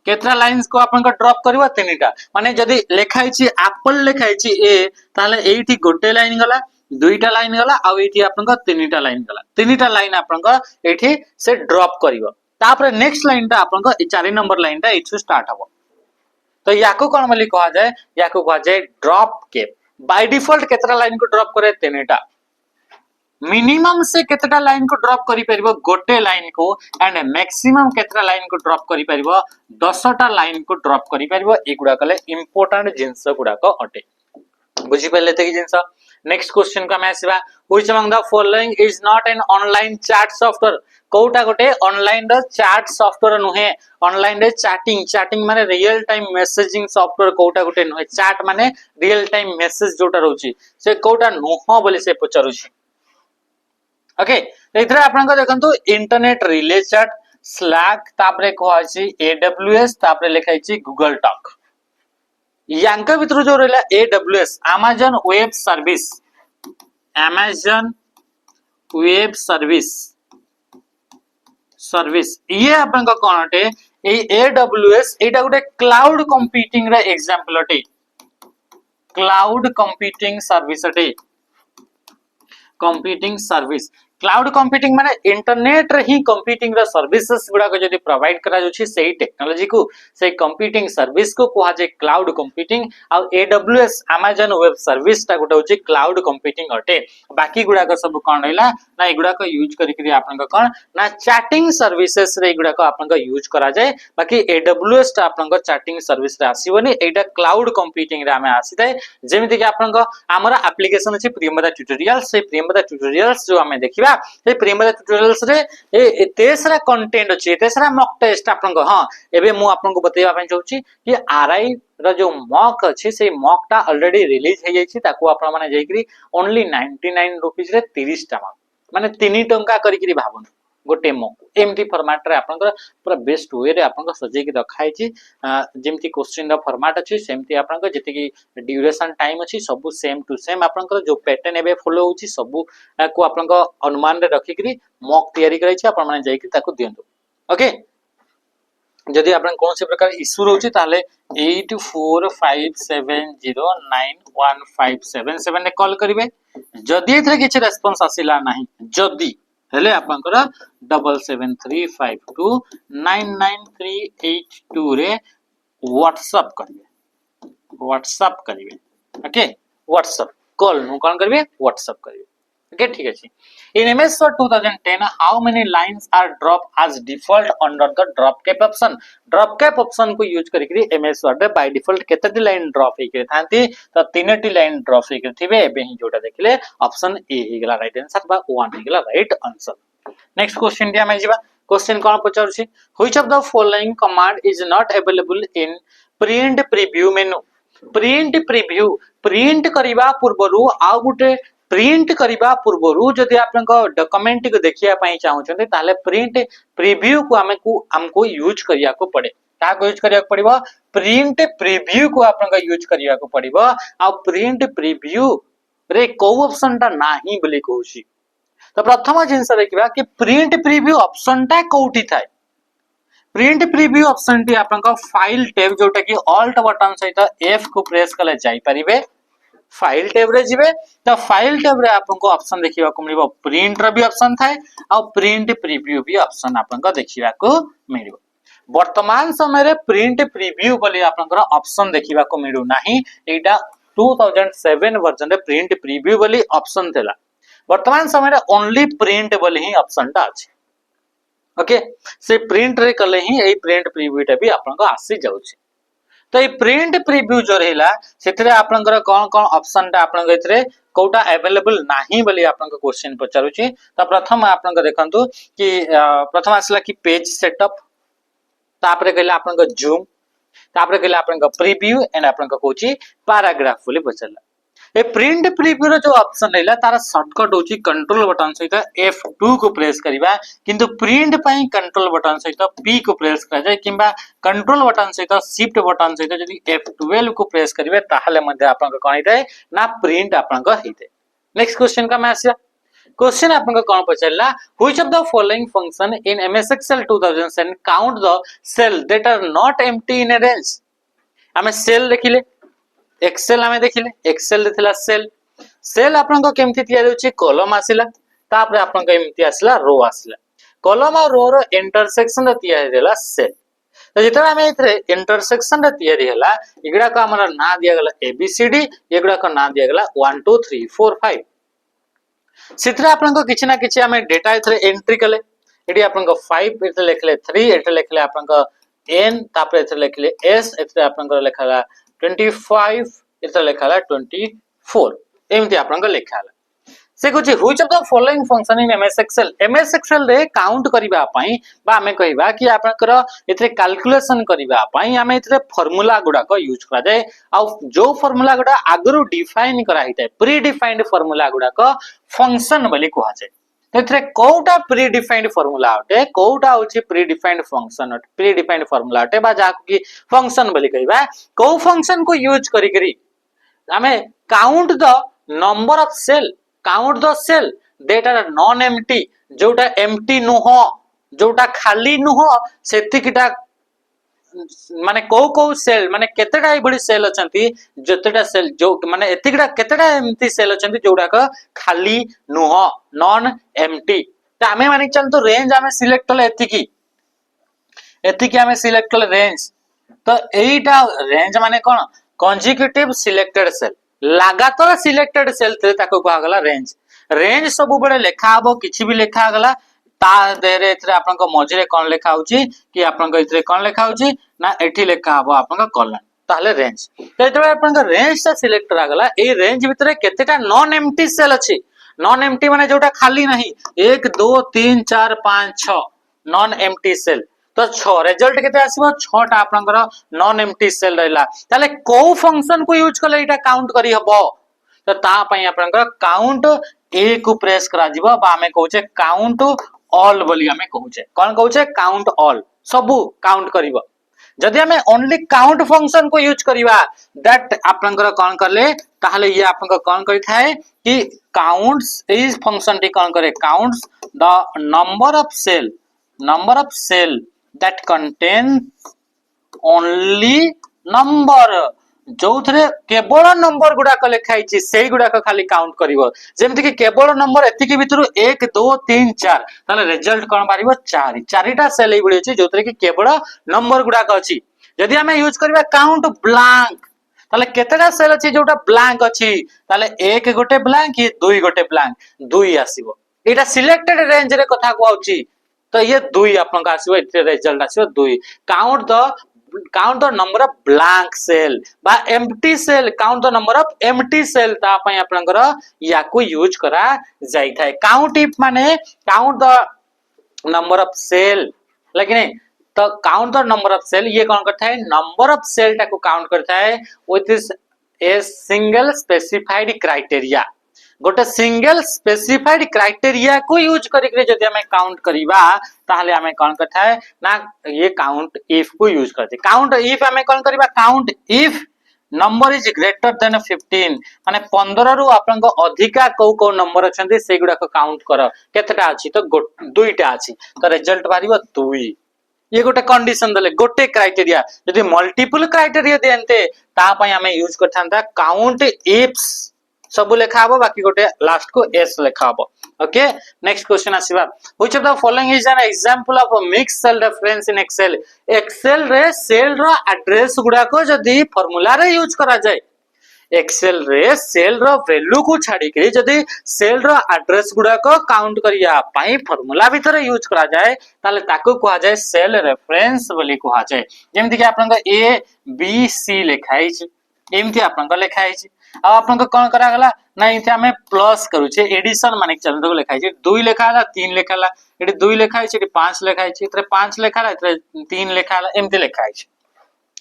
केतरा लाइंस को आपन को ड्रॉप करबो तीनटा माने जदी लिखाई छी एप्पल लिखाई छी ए ताले एठी गोटे लाइन गला दुईटा लाइन गला आ एठी आपन को तीनटा लाइन आपन को एठी से ड्रॉप करबो तापर नेक्स्ट लाइन ता आपन को 4 नंबर लाइन ता इछु स्टार्ट हबो तो याको कोन बोली कहा जाय याको कहा जाय ड्रॉप कैप बाय डिफॉल्ट केतरा लाइन को ड्रॉप करे तीनटा मिनिमम से केतटा लाइन को ड्रॉप करि परिबो गोटे लाइन को एंड मैक्सिमम केतटा लाइन को ड्रॉप करि परिबो 10टा लाइन को ड्रॉप करि परिबो एगुडा कले इंपोर्टेंट जिंस गुडा को अटे बुझी पले ते जिंस नेक्स्ट क्वेश्चन का मैसेबा which among the following is not an online chat software कोटा गोटे ऑनलाइन द चैट सॉफ्टवेयर नुहे ऑनलाइन रे चैटिंग माने रियल टाइम मैसेजिंग सॉफ्टवेयर कोटा गोटे नुहे चैट माने रियल टाइम मैसेज जोटा रहउची से कोटा नुह बोली से पचरुची ओके इथरे आपन को देखंतु इंटरनेट रिले चैट स्लैक तापरे कहछि एडब्ल्यूएस तापरे लिखाइ छि गूगल टॉक यांका भितर जो रहला एडब्ल्यूएस अमेज़न वेब सर्विस ये आपन को कोनटे ए एडब्ल्यूएस एटा गोटे क्लाउड कंप्यूटिंग रे एग्जांपल अटे cloud computing service cloud computing माने इंटरनेट रे ही कंप्यूटिंग रा सर्विसेज गुडा को जदी प्रोवाइड करा जोछि सेही टेक्नोलॉजी को से कंप्यूटिंग सर्विस को कोहा जे क्लाउड कंप्यूटिंग आ एडब्ल्यूएस अमेज़न वेब सर्विस ता गुडा होछि क्लाउड कंप्यूटिंग अटे बाकी गुडा को सब कोन रहला ना एगुडा को यूज करि करी आपन को कोन ना चैटिंग सर्विसेज रे एगुडा को आपन को यूज करा जाय बाकी एडब्ल्यूएस ता आपन को चैटिंग सर्विस रे आसीबनी एटा क्लाउड कंप्यूटिंग रे हमें आसीतै जेमिति कि आपन को हमरा एप्लीकेशन अछि प्रियमदा ट्यूटोरियल्स से प्रियमदा ट्यूटोरियल्स जो हमें देखिबा ए प्रियमदा ट्यूटोरियल्स रे ए तेसरा कंटेंट अछि तेसरा मॉक टेस्ट आपन को हां एबे मु आपन को बतैबा पय चाहूची कि आरआई रा जो मॉक अछि से मॉक ता ऑलरेडी रिलीज हे जायछि ताको आपन माने जायकरी ओनली 99 रुपीस रे 30 टा माने 3 टंका करि करी भाबन गोटे मॉक एमटी फॉर्मेट रे आपन पूरा बेस्ट वे रे आपन को सजेय के रखाइ छि जेमती क्वेश्चन दा फॉर्मेट अछि सेमती आपन को जति की ड्यूरेशन टाइम अछि सब सेम टू सेम आपन को जो पैटर्न एबे फॉलो होछि सब को आपन को अनुमान रे रखि करी मॉक तयारी करै छि आपन माने जाय के ताको दियंतु ओके जदि आपन कोन से प्रकार इशू रहउछि ताले 8457091577 ने कॉल करिवे जदि एथरे किछ रेस्पॉन्स आसिला नाही जदि हेले आपनकर 7735299382 रे व्हाट्सएप करिवे ओके व्हाट्सएप कॉल नु कोन करिवे व्हाट्सएप करिवे ओके ठीक अछि In MS Word 2010, how many lines are dropped as default under the drop cap option? Drop cap option को यूज करके MS Word रे by default केतेटी लाइन ड्रॉप हेकि थांती तो तीनटी लाइन ड्रॉप हेकि थिबे एबे ही जोटा देखले ऑप्शन ए हेगला राइट आंसर बा 1 हेगला राइट आंसर। नेक्स्ट क्वेश्चन दिया मैं जिबा क्वेश्चन कोन पचारछि which of the following command is not available in print preview menu. Print preview print करिबा पूर्वरु आ गुटे प्रिंट करिबा पूर्वरु जदि आपनका डॉक्यूमेंट को देखिया पई चाहउछन्ते ताले प्रिंट प्रीव्यू को हमको यूज करिया को पड़े का यूज करिया को पड़िबो प्रिंट प्रीव्यू को आपनका यूज करिया को पड़िबो आ प्रिंट प्रीव्यू रे को ऑप्शन ता नाही बोली कहूची। तो प्रथम जिंस देखिबा कि प्रिंट प्रीव्यू ऑप्शन ता कोठी थाए प्रिंट प्रीव्यू ऑप्शन टी आपनका फाइल टैब जोटा कि ऑल्ट बटन सहित एफ को प्रेस कले जाई परिबे फाइल टैब रे जिवे तो फाइल टैब रे आपनको ऑप्शन देखिबा को मिलिबो प्रिंट रो भी ऑप्शन थाए आ प्रिंट प्रीव्यू भी ऑप्शन आपनको देखिबा को मिलिबो। वर्तमान समय रे प्रिंट प्रीव्यू बोली आपनकर ऑप्शन देखिबा को मिलु नाही एटा 2007 वर्जन रे प्रिंट प्रीव्यू बोली ऑप्शन थेला वर्तमान समय रे ओनली प्रिंट बोली ही ऑप्शन ता अछि ओके से प्रिंट रे कले ही ए प्रिंट प्रीव्यू टा भी आपनको आसी जाउछि। तो ये प्रिंट प्रीव्यू जो रहिला सेतरे आपनकर कोन कोन ऑप्शन ता आपनकर इतरे कोटा अवेलेबल नाही बोली आपनकर क्वेश्चन पचारुछि। तो प्रथम आपनकर देखंतु कि प्रथम आसला कि पेज सेटअप तापरे कहले आपनकर जूम तापरे कहले आपनकर प्रीव्यू एंड आपनकर कोची पैराग्राफ बोली पचला। ए प्रिंट प्रीव्यू रो जो ऑप्शन रहला तारा शॉर्टकट होची कंट्रोल बटन सहित F2 को प्रेस करिबा किंतु प्रिंट पई कंट्रोल बटन सहित P को प्रेस करा जाय किबा कंट्रोल बटन सहित शिफ्ट बटन सहित जदी F12 को प्रेस करिवे ताहले मध्ये आपनका कोन हितै ना प्रिंट आपनका हितै। नेक्स्ट क्वेश्चन का मैं आसिया क्वेश्चन आपनका कोन पचला which of the following function in MS Excel 2007 count the cell that are not empty in a range. हमें सेल देखिले एक्सेल हमें देखिले एक्सेल देथिला सेल सेल आपनको केमथि तयार होची कॉलम आसिला तापरे आपनको एमथि आसिला रो आसिला कॉलम और रो रो इंटरसेक्शन रे तयार देला सेल। तो जेतरा हमें इतरे इंटरसेक्शन रे तयार होला इगडा का हमरा ना दिया गला ABCD एगडा का ना दिया गला 1 2 3 4 5 सितरा आपनको किछि ना किछि हमें डेटा इतरे एंट्री कले एडी आपनको 5 इतरे लिखले 3 इतरे लिखले आपनको N तापरे इतरे लिखले S इतरे आपनको लिखला 25 इतना लिखाला 24 एमती आपनका लिखाला से कुछ which of the following function in MS Excel रे काउंट करिबा पई बा हमें कहिबा कि आपनकर इतरे कैलकुलेशन करिबा पई हमें इतरे फार्मूला गुडा को यूज करा जाय आ जो फार्मूला गुडा आगरु डिफाइन करा हितै प्री डिफाइंड फार्मूला गुडा को फंक्शन बोली कहवा जाय। एथरे कोटा प्री डिफाइंड फार्मूला अटे कोटा होची प्री डिफाइंड फंक्शन अटे प्री डिफाइंड फार्मूला अटे बा जाको कि फंक्शन बोली कहबा को फंक्शन को यूज करी करी हमें count the number of cell count the cell that are non empty जोटा एम्प्टी नुह जोटा खाली नुह सेतिकिटा माने को सेल माने केतेटा बड़ी सेल अछंती जतेटा सेल जो माने एतिकटा केतेटा एम्प्टी सेल अछंती जोडा का खाली नुह नॉन एम्प्टी त हमें माने चलतो रेंज हमें सिलेक्ट कले एतिकी हमें सिलेक्ट कले रेंज तो एटा रेंज माने कोन कंसेक्यूटिव सिलेक्टेड सेल लगातार सिलेक्टेड सेल थे ताको कहा गला रेंज रेंज सब बडे लेखा हबो किछि भी लेखा गला ता देरे इतरे आपन को मझरे कोन लेखा होची कि आपन को इतरे कोन लेखा होची ना एठी लेखा हबो आपन को कॉलम ताले रेंज तो इतरे आपन को रेंज से सिलेक्ट करा गला ए रेंज भितरे केतेटा नॉन एम्प्टी सेल अछि नॉन एम्प्टी माने जोटा खाली नहीं 1 2 3 4 5 6 नॉन एम्प्टी सेल तो 6 रिजल्ट केते आसीबो 6 टा आपनकर नॉन एम्प्टी सेल रहला ताले को फंक्शन को यूज करले एटा काउंट करी हबो तो ता पई आपनकर काउंट ए को प्रेस करा जिवो बा हमें कहूचे काउंट ऑल बोली हमें कहूचे कोन कहूचे काउंट ऑल सबु काउंट करिवो जदि हमें ओनली काउंट फंक्शन को यूज करिवा दैट आपनकर कोन करले ताहले ये आपनकर कोन करि थाए कि काउंट्स इज फंक्शन टी कोन करे counts the number of cell that contains only number जो थरे केवल नंबर गुडा को लिखाई छि सेही गुडा को खाली काउंट करिवो जेमति कि केवल नंबर एति के भितरु 1 2 3 4 ताले रिजल्ट कोन बारिवो 4 चारिटा सेल एबुडी छि जो थरे कि केवल नंबर गुडा को अछि यदि हमें यूज करबा काउंट ब्लैंक ताले केतेटा सेल अछि जोटा ब्लैंक अछि ताले 1 गोटे ब्लैंक ये 2 गोटे ब्लैंक 2 आसीबो एटा सिलेक्टेड रेंज रे कथा कहउची तो ये 2 आपन का आसीबो एते रिजल्ट आसीबो 2 count the number of blank cell बा empty cell count the number of empty cell ता पय आपनकर याकू यूज करा जाई थाए काउंट इफ माने count the number of cell लेकिन तो count the number of cell ये कौन करता है नंबर ऑफ सेल टाको काउंट करता है with this a single specified criteria गोटे सिंगल स्पेसिफाइड क्राइटेरिया को यूज करके जदि हमें काउंट करिबा ताहले हमें कौन करता है ना ये काउंट इफ को यूज करते काउंट इफ हमें कौन करिबा count if number is greater than 15 माने 15 रु आपन को अधिका को नंबर अछंती से गुडा को काउंट कर केतटा अछि तो दुईटा अछि तो रिजल्ट बारिबो 2 ये गोटे कंडीशन दले गोटे क्राइटेरिया यदि मल्टीपल क्राइटेरिया देनते ता पय हमें यूज करथांता काउंट इफ्स सब लेखा हबो बाकी गोटे लास्ट को एस लेखा हबो ओके नेक्स्ट क्वेश्चन आसीबा which of the following is an example of a mix cell reference in Excel Excel रे सेल रो एड्रेस गुडा को जदी फार्मूला रे यूज करा जाय एक्सेल रे सेल रो वैल्यू को छाडी के जदी सेल रो एड्रेस गुडा को काउंट करिया पई फार्मूला भीतर यूज करा जाय ताले ताको कहा जाय सेल रेफरेंस बोली कहा जाय जेमति कि आपन ए बी सी लिखाई छी एमति आपन लिखाई छी आ आपन को कोन करा गला ना इथे हमें प्लस करू छे एडिशन माने चल तो लिखाई छी 2 लिखाला 3 लिखाला एटी 2 लिखाई छी एटी 5 लिखाई छी इतरे 5 लिखाला इतरे 3 लिखाला एमति लिखाई छी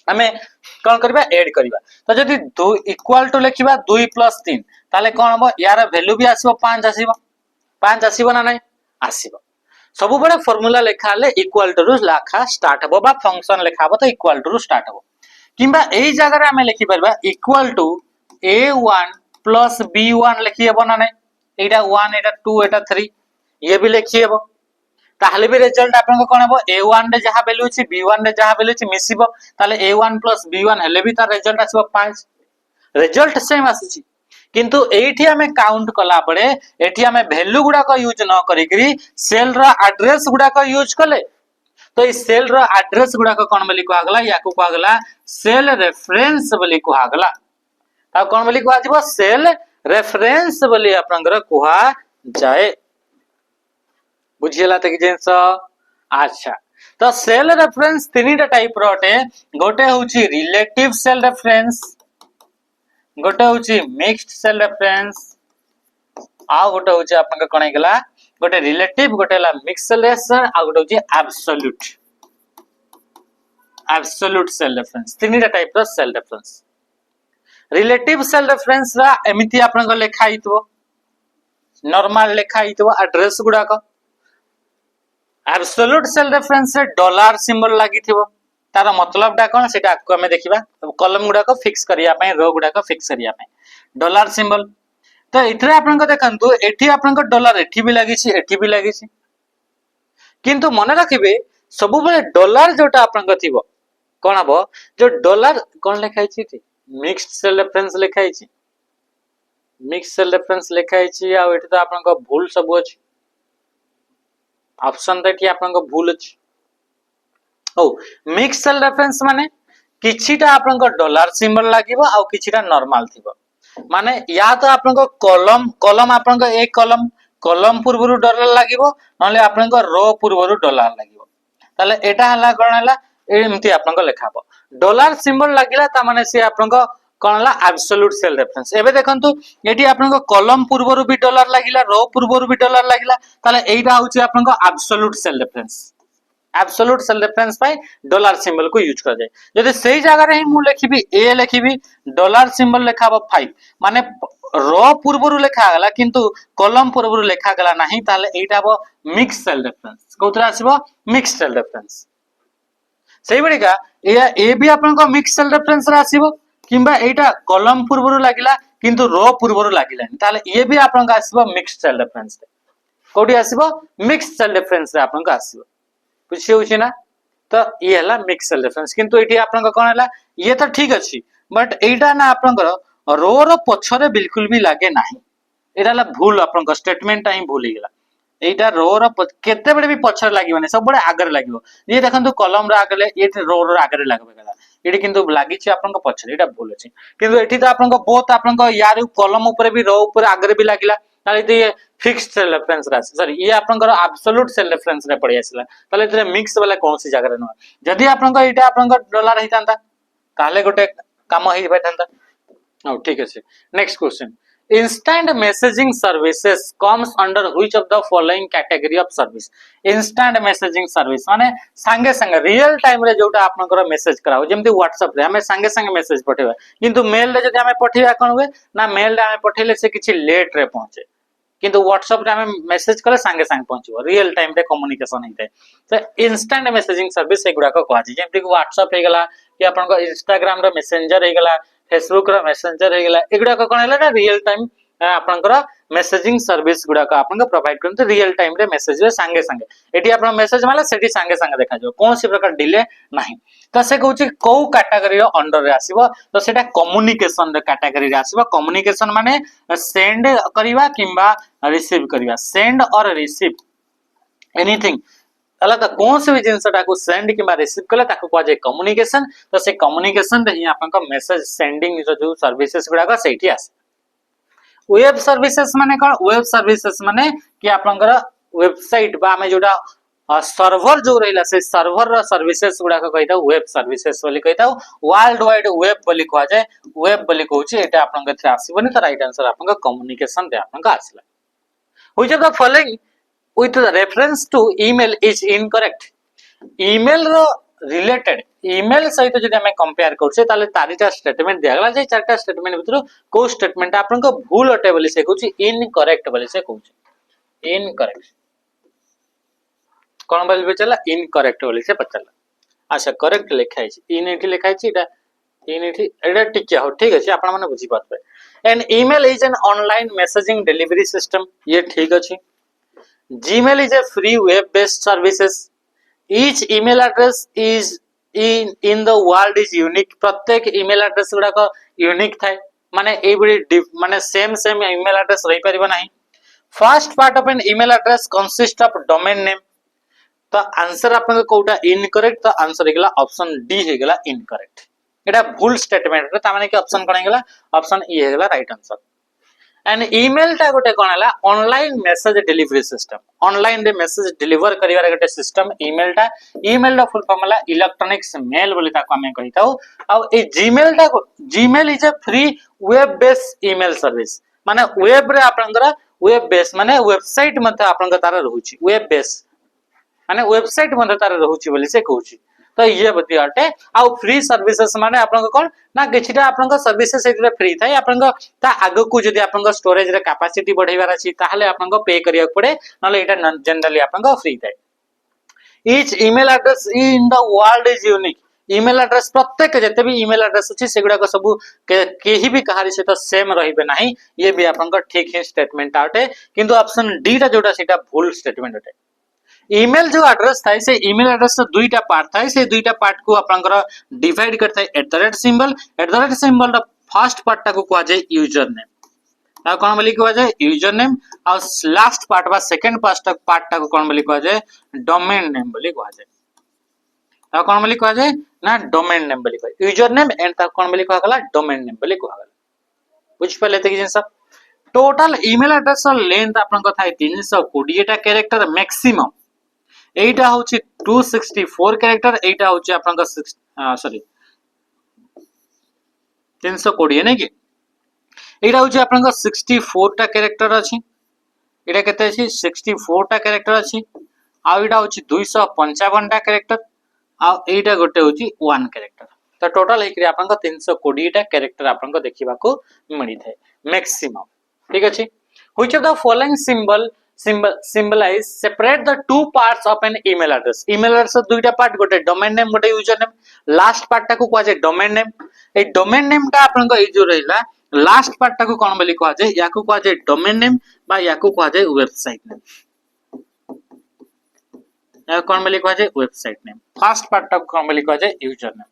हमें कौन करबा ऐड करबा तो जदी 2 इक्वल टू लिखिबा 2 + 3 ताले कोन हबो यार वैल्यू भी आसीबो 5 आसीबो ना नहीं आसीबो सब बड़े फार्मूला लिखाले इक्वल टू रु लाखा स्टार्ट हबो बा फंक्शन लिखाबो तो इक्वल टू रु स्टार्ट हबो किबा एई जगह रे हमें लिखि परबा इक्वल टू a1 + b1 लिखि हेबो ना नहीं एटा 1 एटा 2 एटा 3 ये भी लिखि हेबो ताहले भी रिजल्ट आपन को कोन हबो a1 रे जहा वैल्यू अछि b1 रे जहा वैल्यू अछि मिसिबो ताले a1 + b1 हेले भी तार रिजल्ट आसीबो 5 रिजल्ट सेम आसी किंतु एठी हमें काउंट कला पड़े एठी हमें वैल्यू गुडा को यूज न करी करी सेल रो एड्रेस गुडा को यूज कले तो इस सेल रो एड्रेस गुडा को कोन बोली कहगला याकू कहगला सेल रेफरेंस बोली कहगला आ कोन बोली कहआ जिवो सेल रेफरेंस बोली आपनकर कहआ जाए बुझियला तक जेंस अच्छा तो सेल रेफरेंस तीनटा टाइप रोटे गोटे होची रिलेटिव सेल रेफरेंस गोटे होची मिक्स्ड सेल रेफरेंस आ गोटे होची आपन कोन हेगला गोटे रिलेटिव गोटे ला मिक्स्ड सेल रेफरेंस आ गोटे होची एब्सोल्यूट सेल रेफरेंस तीनटा टाइप रो cell reference relative cell reference रा एमिति आपन को लेखा हितबो नॉर्मल लेखा हितबो एड्रेस गुडा को एब्सोल्यूट सेल रेफरेंस रे डॉलर सिंबल लागि थिबो तार मतलब डा कोन सेटा को हमें देखिबा कॉलम गुडा को फिक्स करिया पय रो गुडा को फिक्स करिया पय डॉलर सिंबल तो इथरे आपन को देखंतु एठी आपन को डॉलर एठी भी लागि छी एठी भी लागि छी किंतु मन रखिबे सब बेले डॉलर जोटा आपन को थिबो कोन हबो जो डॉलर कोन लेखाइ छी ठी मिक्स्ड सेल रेफरेंस लिखाई छी मिक्स सेल रेफरेंस लिखाई छी आ एठी तो आपन को भूल सब अछि ऑप्शन देखि आपन को भूल अछि ओ मिक्स सेल रेफरेंस माने किछिटा आपन को डॉलर सिंबल लागिबो आ किछिटा नॉर्मल थिबो माने या तो आपन को कॉलम आपन को एक कॉलम पूर्वरु डॉलर लागिबो नले आपन को रो पूर्वरु डॉलर लागिबो ताले एटा हला कोन हला एमती आपन को लेखाबो डॉलर सिंबल लागिला ता माने से आपन को कोन हला एब्सोल्यूट सेल रेफरेंस एबे देखंतु एटी आपन को कॉलम पूर्वरु भी डॉलर लागिला रो पूर्वरु भी डॉलर लागिला ताले एटा होची आपन को एब्सोल्यूट सेल रेफरेंस पाई डॉलर सिंबल को यूज कर जाय जदि सही जगह रे मु लिखिबी ए लिखिबी डॉलर सिंबल लेखाबो 5 माने रो पूर्वरु लेखा गला किंतु कॉलम पूर्वरु लेखा गला नाही ताले एटा बो मिक्स सेल रेफरेंस कोतरा आसीबो मिक्स सेल रेफरेंस सही बड़ीका ए भी आपन को मिक्स सेल रेफरेंस रा आसीबो किंबा एटा कॉलम पूर्वरु लागिला किंतु रो पूर्वरु लागिला ताले ये भी आपन को आसीबो मिक्स सेल रेफरेंस कोडी आसीबो मिक्स सेल रेफरेंस रे आपन को आसीबो बुझियो छी ना तो ये हला मिक्स सेल रेफरेंस किंतु एठी आपन को कोन हला ये तो ठीक अछि बट एटा ना आपन को रो रो पछरे बिल्कुल भी लागे नाही एटा हला भूल आपन को स्टेटमेंट टाइम भूल गेला एटा रो रो केते बडे भी पछर लागिबो नै सब बडे आगर लागिबो ये देखंतु कॉलम रा आगले एठी रो रो आगर लागबे गला एठी किंतु लागि छी आपन को पछर एटा भूल अछि किंतु एठी तो आपन को बोथ आपन को यार कॉलम ऊपर भी रो ऊपर आगर भी लागिला ताले ये फिक्स्ड सेल रेफरेंस रे सॉरी ये आपनकर एब्सोल्यूट सेल रेफरेंस रे पड़ी आसिला ताले इतरे मिक्स वाला कौन सी जगह रे न जदी आपनकर इटा आपनकर डॉलर हितांता ताले गोटे काम ही बैठंता Oh, ठीक है next question instant messaging services comes under which of the following category of service instant messaging service माने संगे संगे रियल टाइम रे जोटा आपनकर मेसेज कराओ जेमति व्हाट्सएप रे हमें संगे संगे मेसेज पठेबा किंतु मेल रे जदी हमें पठेबा कोन हुए ना मेल रे हमें पठेले से किछि लेट रे पहुंचे किंतु व्हाट्सएप रे हमें मेसेज करे संगे संगे पहुंचबो रियल टाइम रे कम्युनिकेशन हेते तो इंस्टेंट मेसेजिंग सर्विस एगुडा को कहजी जेमति व्हाट्सएप हे गला कि आपनकर इंस्टाग्राम रे मैसेंजर हे गला फेसबुक रो मैसेंजर हे गला एगुडा को कोन हैला ना रियल टाइम आपनकर मेसेजिंग सर्विस गुडा को आपन प्रोवाइड करते रियल टाइम रे मेसेज रे संगे संगे एटी आपन मेसेज माला सेठी संगे संगे देखा जो कोन सी प्रकार डिले नाही तो से कहउची को कैटेगरी रो अंडर रे आसीबो तो सेटा कम्युनिकेशन रे कैटेगरी रे आसीबो कम्युनिकेशन माने सेंड करिवा किबा रिसीव करिवा सेंड और रिसीव एनीथिंग ताला तो कौन से भी जिनसटा को सेंड किबा रिसीव कले ताको को जे कम्युनिकेशन तो से कम्युनिकेशन रे ही आपन को मेसेज सेंडिंग जो सर्विसेज गुडा का सेठी आसे वेब सर्विसेज माने कोन वेब सर्विसेज माने कि आपनकर वेबसाइट बा हमें जोडा सर्वर जो रहिला से सर्वर रो सर्विसेज गुडा को कहिता वेब सर्विसेज बोली कहिता वर्ल्ड वाइड वेब बोली कहा जाय वेब बोली कहउची एटा आपनकर थ्रा आसीबनी तो राइट आंसर आपनकर कम्युनिकेशन रे आपनकर आसला which of the following with the reference to email is incorrect email रो रिलेटेड ईमेल सहित जदि हमें कंपेयर करछे ताले तारिटा स्टेटमेंट दियागला जे चारटा स्टेटमेंट भितर को स्टेटमेंट आपन को भूल अटे बोली से कहउची इनकरेक्ट बोली से कहउची इनकरेक्ट कोन बोली बेचला इनकरेक्ट बोली से पचला अच्छा करेक्ट लिखाई छी इन एठी लिखाई छी एटा टिक हो ठीक अछि आपन माने बुझी पातबे an email is an online messaging delivery system ये ठीक अछि Gmail is a free web-based services. Each email address is in the world is unique. प्रत्येक email address गुड़ा को unique था. माने एवरी माने same email address रही परिबा नहीं. First part of an email address consists of domain name. तो answer आपन को कोटा incorrect तो आंसर हेगला ऑप्शन डी हेगला incorrect. एटा भूल स्टेटमेंट ता माने कि ऑप्शन कोन हेगला ऑप्शन ई हेगला राइट आंसर. एंड ईमेल टा गोटे कोन हला online message delivery system online रे मैसेज डिलीवर करिवार गोटे सिस्टम ईमेल दा फुल फॉर्म हला इलेक्ट्रॉनिक्स मेल बोली ताको हमें कहिताउ आ A Gmail is a free web based email service माने वेब रे आपनकर वेब बेस माने वेबसाइट मध्ये आपनकर तार रहूची वेब बेस माने वेबसाइट मध्ये तार रहूची बोली से कहूची तो ये बती आटे आ फ्री सर्विसेज माने आपन कोन ना किछटा आपन सर्विसेज एतरे फ्री थाय आपन ता आगो को जदी आपन स्टोरेज रे कैपेसिटी बढ़ाइबार अछि ताहले आपन पे करिया पड़े नले एटा जनरली आपन फ्री थाय each email address in the world is unique email address प्रत्येक जते भी ईमेल एड्रेस अछि सेगुडा को सब केही भी कहारी से तो सेम रहिबे नाही ये भी आपन ठीक है स्टेटमेंट आटे किंतु ऑप्शन डी टा जोटा सेटा भूल स्टेटमेंट आटे ईमेल जो एड्रेस थाय से ईमेल एड्रेस से दुईटा पार्ट थाय से दुईटा पार्ट को आपनकर डिवाइड करता है @ सिंबल द फर्स्ट पार्ट टा को कहा जाय यूजर नेम आ कोन बोली कहा जाय यूजर नेम और लास्ट पार्ट बा सेकंड पार्ट टा को कोन बोली कहा जाय डोमेन नेम बोली कहा जाय आ कोन बोली कहा जाय ना डोमेन नेम बोली कहा यूजर नेम एंड ता कोन बोली कहा गला डोमेन नेम बोली कहा गला बुझ पले त कि सब टोटल ईमेल एड्रेस लेंथ आपन को थाय 320 टा कैरेक्टर मैक्सिमम एटा होची 264 कैरेक्टर एटा होची आपन का सॉरी 320 नै कि एटा होची आपन का 64 टा कैरेक्टर अछि एटा केते अछि 64 टा कैरेक्टर अछि आ एटा होची 255 टा कैरेक्टर आ एटा गोटे होची 1 कैरेक्टर तो टोटल एकरे आपन का 320 टा कैरेक्टर आपन को देखिबा को मिली थाय मैक्सिमम ठीक अछि which of the following symbolize separate the two parts of an email address दुईटा पार्ट गोटे डोमेन नेम गोटे यूजर नेम लास्ट पार्ट टा को कहा जाय डोमेन नेम ए डोमेन नेम टा आपन को ए जो रहिला लास्ट पार्ट टा को कोन बोली कहा जाय या को कहा जाय डोमेन नेम बा या को कहा जाय वेबसाइट नेम या कोन बोली कहा जाय वेबसाइट नेम फर्स्ट पार्ट टा को कोन बोली कहा जाय यूजर नेम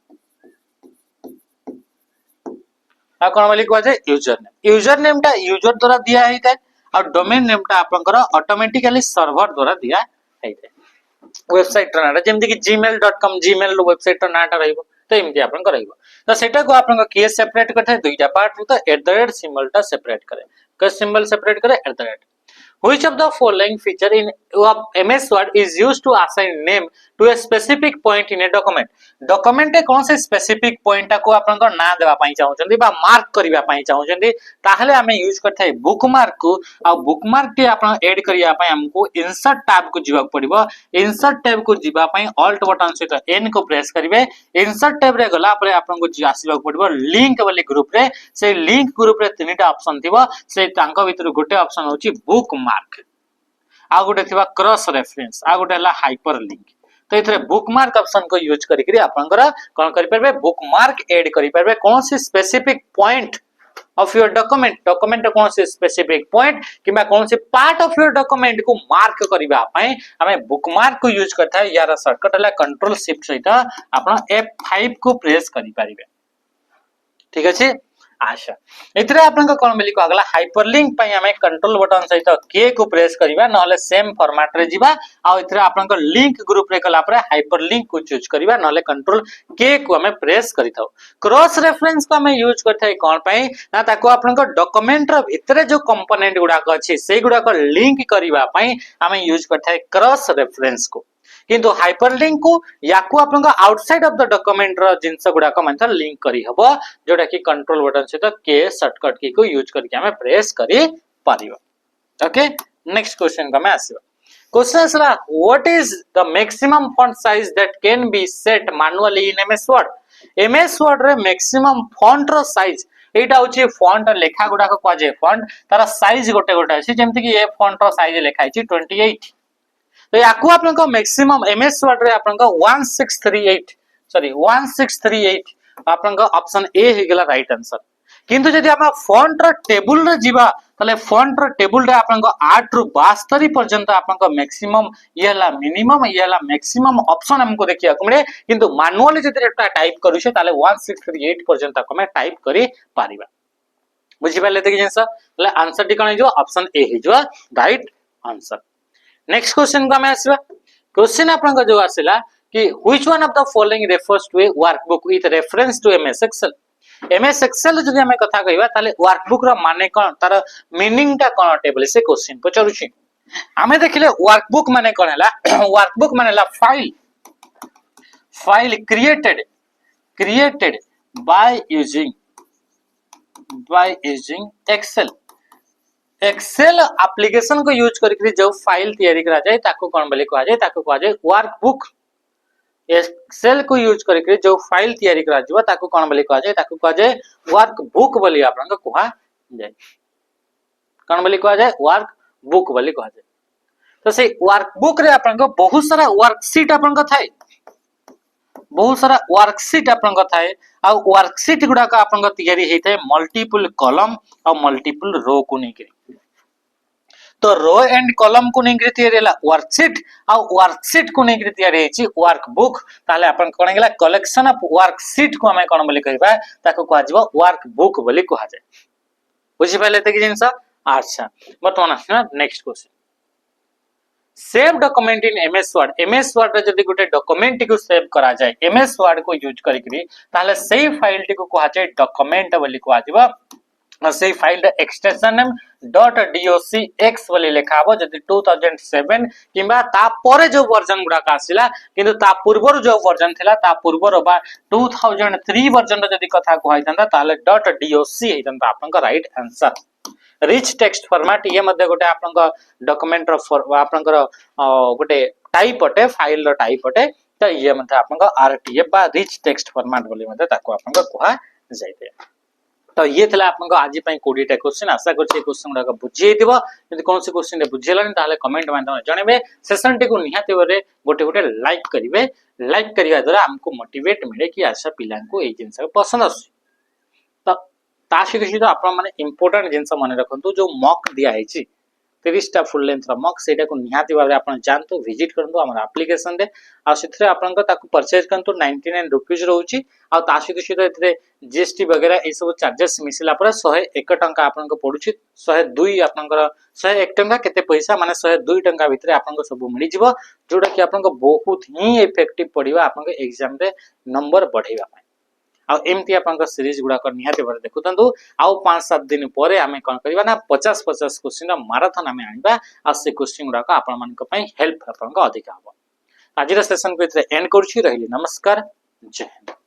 आ कोन बोली कहा जाय यूजर नेम टा यूजर द्वारा दिया है था और डोमेन नेम टा आपनकर ऑटोमेटिकली सर्वर द्वारा दिया है वेबसाइट नाटा जेमति कि gmail.com जीमेल वेबसाइट नाटा रहइबो तो एमती आपन रहइबो तो सेटा को आपन के सेपरेट करथे दुईटा पार्ट तो @ सिंबल टा सेपरेट करे क सिंबल सेपरेट करे @ Which of the following feature in MS Word is used to assign name to a specific point in a document? Document रे कौन से स्पेसिफिक पॉइंट को आपन को ना देबा पई चाहउछंदी बा मार्क करिबा पई चाहउछंदी ताहले हमें यूज करथाय बुकमार्क को आ बुकमार्क टी आपन ऐड करिया पई हमको इंसर्ट टैब को जिबा पड़िबो इंसर्ट टैब को जिबा पई ऑल्ट बटन से एन को प्रेस करिवे इंसर्ट टैब रे गला परे आपन को जी आसीबा पड़िबो लिंक वाली ग्रुप रे से लिंक ग्रुप रे तीनटा ऑप्शन थिबो से तांको भीतर गोटे ऑप्शन होची बुकमार्क आ गोटे थिबा क्रॉस रेफरेंस आ गोटे हला हाइपरलिंक तो इथरे बुकमार्क ऑप्शन को यूज करिकरी आपनकर कोन करि परबे बुकमार्क ऐड करि परबे कौन से specific point of your document कौन से स्पेसिफिक पॉइंट किबा कौन से पार्ट ऑफ योर डॉक्यूमेंट को मार्क करिबा पई हमें बुकमार्क को यूज करथा है यार शॉर्टकट हला कंट्रोल शिफ्ट सहित आपण F5 को प्रेस करि परिबे ठीक अछि आशा इतरे आपन को कोन मिली को अगला हाइपरलिंक पई हमें कंट्रोल बटन सहित के को प्रेस करिबा नहले सेम फॉर्मेट रे जिबा आ इतरे आपन को लिंक ग्रुप रे कला पर हाइपरलिंक को चूज करिबा नहले कंट्रोल के को हमें प्रेस करिथाउ क्रॉस रेफरेंस को हमें यूज करथाय कोन पई ना ताको आपन को डॉक्यूमेंट रो भितरे जो कंपोनेंट गुडा को अछि सेई गुडा को लिंक करिबा पई हमें यूज करथाय क्रॉस रेफरेंस को किंतु हाइपरलिंक को याकू आपन आउटसाइड ऑफ द डॉक्यूमेंट रो जिंस गुडा को मतलब लिंक करी हबो जोटा कि कंट्रोल बटन से तो के शॉर्टकट की को यूज करके हमें प्रेस करी पारिबो ओके नेक्स्ट क्वेश्चन को मैं आसीबो क्वेश्चन असला what is the maximum font size that can B set manually in MS word रे मैक्सिमम फॉन्ट रो साइज एटा होची फॉन्ट लेखा गुडा को काजे फॉन्ट तारा साइज गोटे गोटे अछि जेमति कि ए फॉन्ट रो साइज लेखा अछि 28 तो याकू आपन को मैक्सिमम एमएस वर्ड रे आपन को 1638 आपन को ऑप्शन ए हे गेला राइट आंसर किंतु यदि हम फॉन्ट रो टेबल रे जिबा तले फॉन्ट रो टेबल रे आपन को 8 रु 72 पर्यंत आपन को मैक्सिमम येला मिनिमम येला मैक्सिमम ऑप्शन हमको देखिया को मिले किंतु मैनुअली जदि एटा टाइप करू छे ताले 1638 पर्यंत को मैं टाइप करी पारिबा बुझि पाले त कि जिंस तले आंसर टी कोन जो ऑप्शन ए हे जो राइट आंसर नेक्स्ट क्वेश्चन को हमें आसीबा क्वेश्चन आपन को जो आसिला कि which one of the following refers to a workbook with reference to MS Excel जदि हमें कथा कहिबा ताले वर्कबुक रो माने कोन तार मीनिंग ता कोन टेबल से क्वेश्चन पचरुछि हमें देखिले वर्कबुक माने कोन हला वर्कबुक माने हला file created by using Excel application को यूज करके जो फाइल तैयारी करा जाए ताको कोन बोली कहा जाए वर्कबुक एक्सेल को यूज करके जो फाइल तैयारी करा जबा ताको कोन बोली कहा जाए वर्कबुक बोली आपन को कहा जाए कोन बोली कहा जाए वर्कबुक बोली कहा जाए तो से वर्कबुक रे आपन को बहुत सारा वर्कशीट आपन को थाए बहुत सारा वर्कशीट आपन को थाए आ वर्कशीट गुडा का आपन को तैयारी हेते मल्टीपल कॉलम और मल्टीपल रो को नहीं करी तो रो एंड कॉलम को नहीं करी तैयारी हला वर्कशीट आ वर्कशीट को नहीं करी तैयारी हेची वर्कबुक ताले आपन कोन गेला कलेक्शन ऑफ वर्कशीट को हमें कोन बोली कहबा ताको कहा जबो वर्कबुक बोली कहा जाय बुझि पाले त कि जिंस अच्छा बर्तमान next question save document in MS word रे जदी गुटे डॉक्यूमेंट को सेव करा जाए एमएस वर्ड को यूज करिकरी ताले सेही फाइल टी को कहा जाए डॉक्यूमेंट बोली कहा दिबा और सेही फाइल रे एक्सटेंशन नेम .docx बोली लेखाबो जदी 2007 किबा ता परे जो वर्जन गुडा का आसिला किंतु ता पूर्वर जो वर्जन थिला ता पूर्वर बा 2003 वर्जन रे जदी कथा कहैतंदा ताले .doc हेतंदा आपन का right answer rich text format ये मध्ये गोटे आपन को डॉक्यूमेंट रो आपन को गोटे टाइप अटे फाइल रो टाइप अटे त ये मध्ये आपन को आरटीएफ बा रिच टेक्स्ट फॉर्मेट बोली मध्ये ताको आपन को कहा जायते तो ये थला आपन को आज पई 20 टा क्वेश्चन आशा करछि क्वेश्चन गुडा को बुझिए दिबो यदि कोन से क्वेश्चन रे बुझिलानी ताले कमेंट माध्यम जणेबे सेशन टी को निहाते बरे गोटे गोटे लाइक करिवे लाइक करिया द्वारा हमको मोटिवेट मिले कि आशा पिलां को ए जिंस पसंद आसी तो ताशी किछि तो आपन माने इंपोर्टेंट जिंस माने रखंतु जो मॉक दिया हैछि 30 टा फुल लेंथ रा मॉक सेटा को निहाती भाबरे आपन जानतो विजिट करंतु हमर एप्लीकेशन रे आ सिथरे आपन को ताको परचेज करंतु 99 रुपीस रहउची आ ताशी किछि तो एथरे जीएसटी वगैरह ए सब चार्जेस मिसिला पर 101 टंका आपन को पडुची 102 आपन को 101 टंका केते पैसा माने 102 टंका भितरे आपन को सब मिली जिवो जोटा कि आपन को बहुत ही इफेक्टिव पडिबा आपन को एग्जाम रे नंबर बढ़ेबा आ एमती आपन सीरीज गुडा निहाती भारे देखुतंतु आउ 5-7 दिन पर आम कौन करबा ना 50-50 क्वेश्चन माराथन आम आनिबा आ से क्वेश्चन गुडा आपण मानक पई हेल्प आपण अधिक हम। आज सेशन को एंड करूछि रहिली नमस्कार जय हिंद।